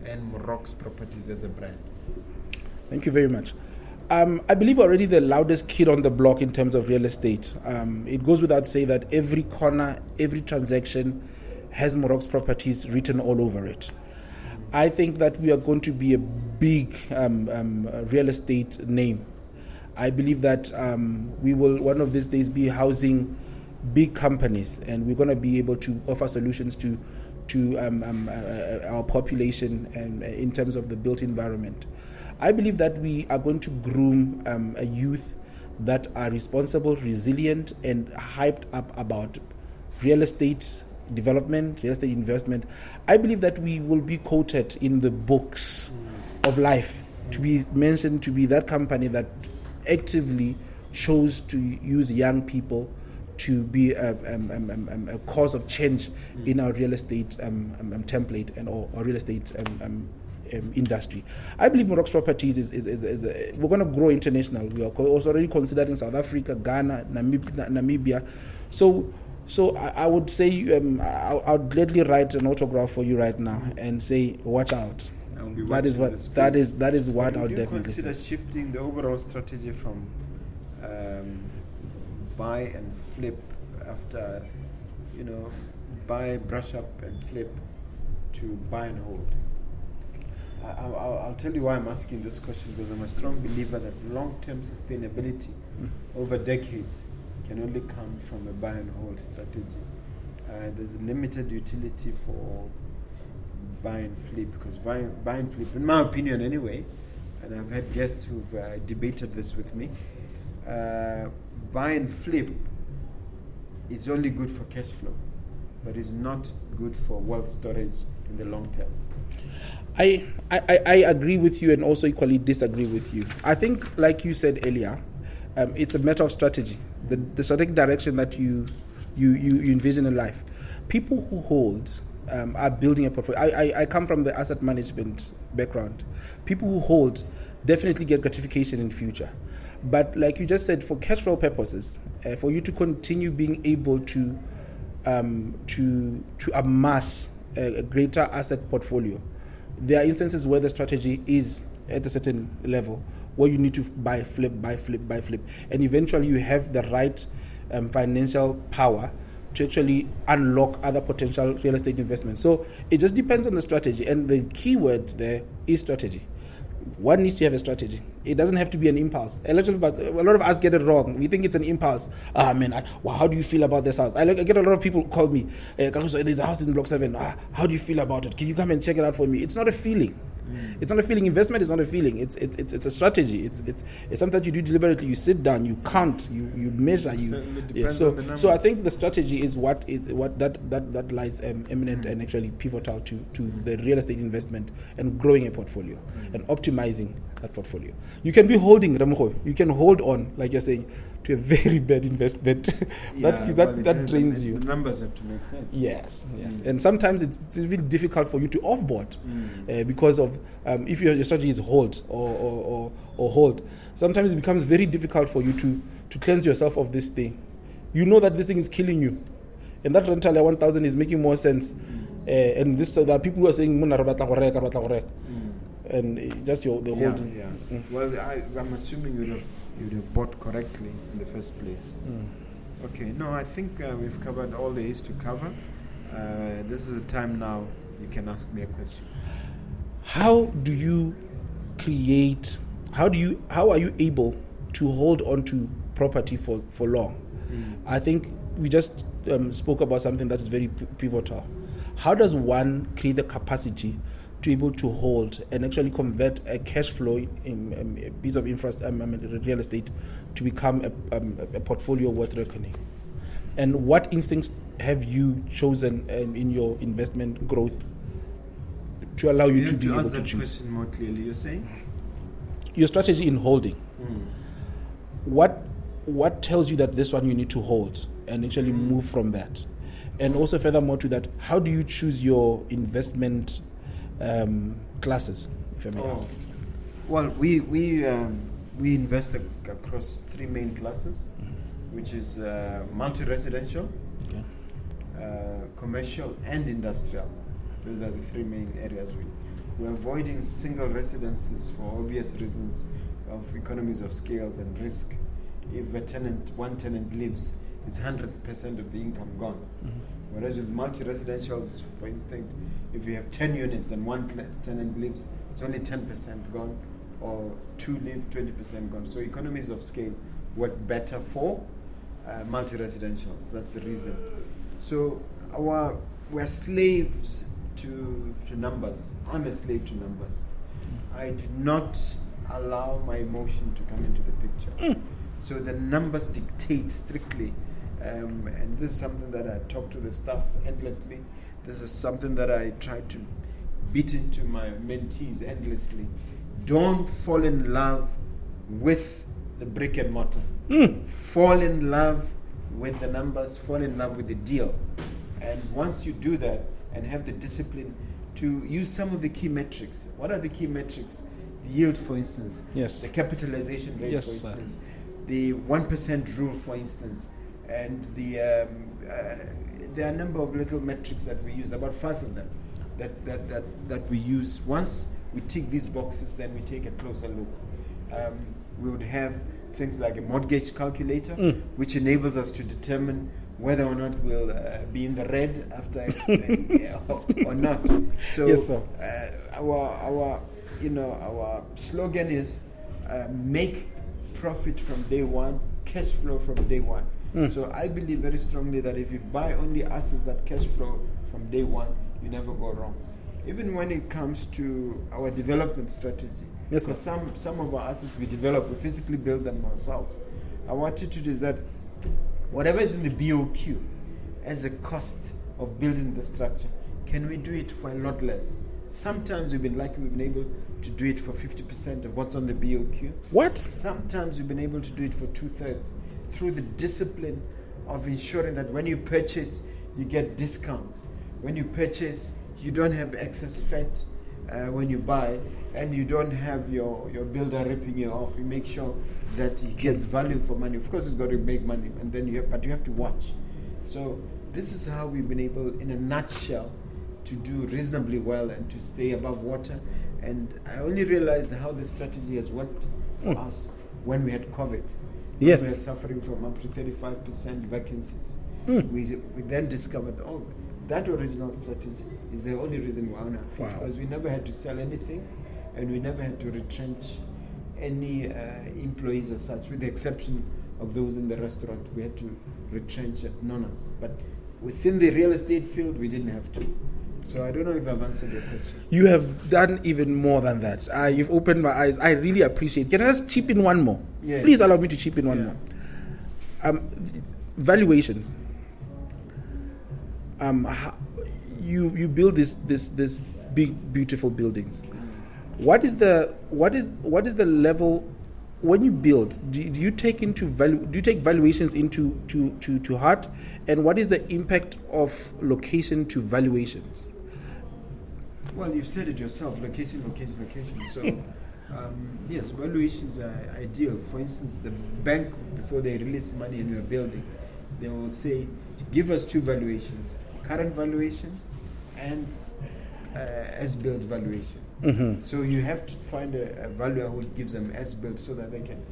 and Moroxs Properties as a brand? Thank you very much. I believe already the loudest kid on the block in terms of real estate. It goes without saying that every corner, every transaction has Moroxs Properties written all over it. I think that we are going to be a big real estate name. I believe that we will one of these days be housing big companies, and we're going to be able to offer solutions to our population and in terms of the built environment. I believe that we are going to groom a youth that are responsible, resilient, and hyped up about real estate development, real estate investment. I believe that we will be quoted in the books of life to be mentioned to be that company that actively chose to use young people to be a cause of change in our real estate template and or real estate industry. I believe Moroxs Properties is we're going to grow international. We are also already considering South Africa, Ghana, Namibia. So I would say I would gladly write an autograph for you right now and say, watch out. That is what I would definitely consider shifting the overall strategy from buy and flip after, buy, brush up and flip to buy and hold? I'll tell you why I'm asking this question, because I'm a strong believer that long-term sustainability over decades can only come from a buy and hold strategy. There's limited utility for buy and flip, because buy and flip, in my opinion anyway, and I've had guests who've debated this with me, buy and flip is only good for cash flow, but is not good for wealth storage in the long term. I agree with you and also equally disagree with you. I think, like you said earlier, it's a matter of strategy, the strategic direction that you envision in life. People who hold are building a portfolio. I come from the asset management background. People who hold definitely get gratification in future. But like you just said, for cash flow purposes, for you to continue being able to amass a greater asset portfolio, there are instances where the strategy is at a certain level where you need to buy, flip, and eventually you have the right financial power to actually unlock other potential real estate investments. So it just depends on the strategy, and the key word there is strategy. One needs to have a strategy. It doesn't have to be an impulse. A lot of us get it wrong. We think it's an impulse. How do you feel about this house? I get a lot of people call me, Kagiso, there's a house in Block 7. How do you feel about it? Can you come and check it out for me? It's not a feeling. It's not a feeling. Investment is not a feeling. It's a strategy. It's something that you do deliberately. You sit down, you count, you measure. So I think the strategy is what that lies eminent and actually pivotal to the real estate investment and growing a portfolio and optimizing that portfolio. You can be holding, Lerumo. You can hold on, like you're saying, to a very bad investment that drains you. The numbers have to make sense. Yes. And sometimes it's really difficult for you to offboard because of if your strategy is hold or hold. Sometimes it becomes very difficult for you to cleanse yourself of this thing. You know that this thing is killing you, and that rental at 1,000 is making more sense. And this there are people who are saying and just the holding. Yeah. Well, I'm assuming you'd have bought correctly in the first place. Okay. No, I think we've covered all there is to cover. This is the time now you can ask me a question. How are you able to hold on to property for long? I think we just spoke about something that is very pivotal. How does one create the capacity to be able to hold and actually convert a cash flow in a piece of real estate to become a portfolio worth reckoning? And what instincts have you chosen in your investment growth to allow you to be able to choose? Question more clearly, you're saying? Your strategy in holding. What tells you that this one you need to hold and actually move from that? And also furthermore to that, how do you choose your investment classes, if I may ask? Well, we invest across three main classes, which is multi-residential, commercial, and industrial. Those are the three main areas. We're avoiding single residences for obvious reasons of economies of scales and risk. If one tenant leaves, it's 100% of the income gone. Whereas with multi-residentials, for instance, if you have 10 units and one tenant leaves, it's only 10% gone, or 2 leave, 20% gone. So economies of scale work better for multi-residentials. That's the reason. So we're slaves to numbers. I'm a slave to numbers. I do not allow my emotion to come into the picture. So the numbers dictate strictly. And this is something that I talk to the staff endlessly. This is something that I try to beat into my mentees endlessly. Don't fall in love with the brick and mortar. Fall in love with the numbers, fall in love with the deal. And once you do that and have the discipline to use some of the key metrics. What are the key metrics? The yield, for instance. Yes. The capitalization rate, yes, for instance. The 1% rule, for instance. And there are a number of little metrics that we use, about 5 of them that we use. Once we tick these boxes, then we take a closer look. We would have things like a mortgage calculator, which enables us to determine whether or not we'll be in the red after or not. So yes, sir. Our slogan is make profit from day one, cash flow from day one. So I believe very strongly that if you buy only assets that cash flow from day one, you never go wrong. Even when it comes to our development strategy, yes, sir. Some of our assets we develop, we physically build them ourselves. Our attitude is that whatever is in the BOQ as a cost of building the structure, can we do it for a lot less? Sometimes we've been lucky, we've been able to do it for 50% of what's on the BOQ. What? Sometimes we've been able to do it for 2/3 through the discipline of ensuring that when you purchase, you get discounts. when you purchase, you don't have excess fat when you buy, and you don't have your builder ripping you off. You make sure that he gets value for money. Of course, he's got to make money, and then you have to watch. So this is how we've been able, in a nutshell, to do reasonably well and to stay above water. And I only realized how the strategy has worked for us when we had COVID. Yes. We were suffering from up to 35% vacancies. We then discovered, that original strategy is the only reason we're on our feet. Wow. Because we never had to sell anything, and we never had to retrench any employees as such, with the exception of those in the restaurant. We had to retrench non-us. But within the real estate field, we didn't have to. So I don't know if I've answered your question. You have done even more than that. You've opened my eyes. I really appreciate it. Can I just chip in one more? Yeah. Please allow me to chip in one more. Valuations. You build this big, beautiful buildings. What is the level when you build? Do you take valuations into heart, and what is the impact of location to valuations? Well, you've said it yourself: location. So, yes, valuations are ideal. For instance, the bank, before they release money in your building, they will say, "Give us two valuations: current valuation and as-built valuation." Mm-hmm. So you have to find a valuer who gives them as-built, so that they can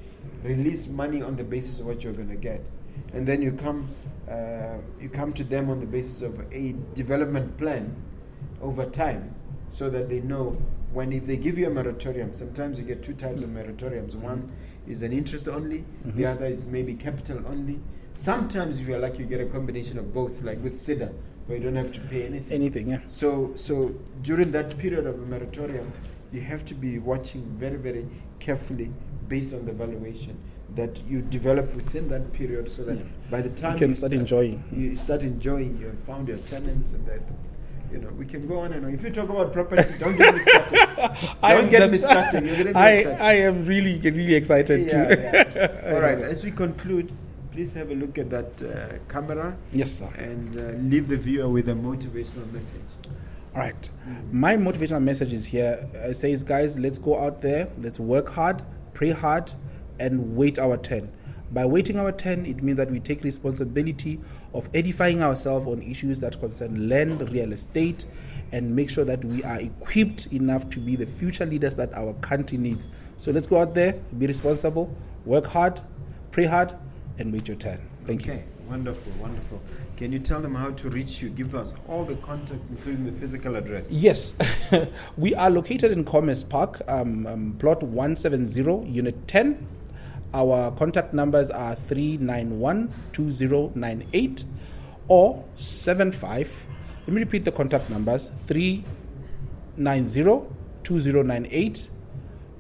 release money on the basis of what you're going to get, and then you come to them on the basis of a development plan over time, so that they know if they give you a moratorium. Sometimes you get two types of moratoriums. One is an interest only, the other is maybe capital only. Sometimes, if you're lucky, you get a combination of both, like with SIDA, where you don't have to pay anything. Yeah. So during that period of a moratorium, you have to be watching very, very carefully, based on the valuation that you develop within that period, so that by the time you can start enjoying. You start enjoying, you have found your tenants, and that, we can go on and on. If you talk about property, don't get me started. Don't get me started. You're going to be excited. I am really excited too. Yeah. All right. As we conclude, please have a look at that camera. Yes, sir. And leave the viewer with a motivational message. All right. My motivational message is here. It says, guys, let's go out there. Let's work hard, pray hard, and wait our turn. By waiting our turn, it means that we take responsibility of edifying ourselves on issues that concern land, real estate, and make sure that we are equipped enough to be the future leaders that our country needs. So let's go out there, be responsible, work hard, pray hard, and wait your turn. Thank you. Okay, wonderful. Can you tell them how to reach you? Give us all the contacts, including the physical address. Yes. We are located in Commerce Park, plot 170, unit 10. Our contact numbers are 391-2098 or 75. Let me repeat the contact numbers: 390-2098,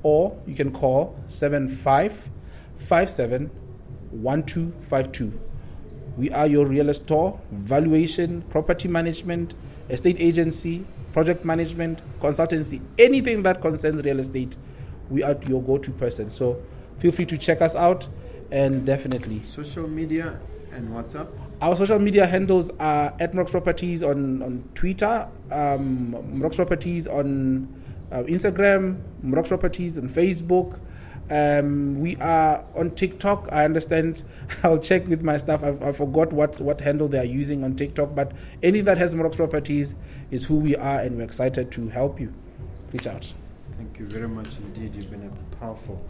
or you can call 7557-1252. We are your real estate, valuation, property management, estate agency, project management, consultancy, anything that concerns real estate. We are your go-to person. So feel free to check us out, and definitely social media and WhatsApp. Our social media handles are at Moroxs Properties on Twitter, Moroxs Properties on Instagram, Moroxs Properties on Facebook. We are on TikTok. I understand. I'll check with my staff. I forgot what handle they are using on TikTok, but any that has Moroxs Properties is who we are, and we're excited to help you. Reach out. Thank you very much indeed. You've been a powerful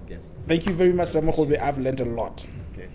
guest. Thank you very much, Mogobe. I've learned a lot. Okay.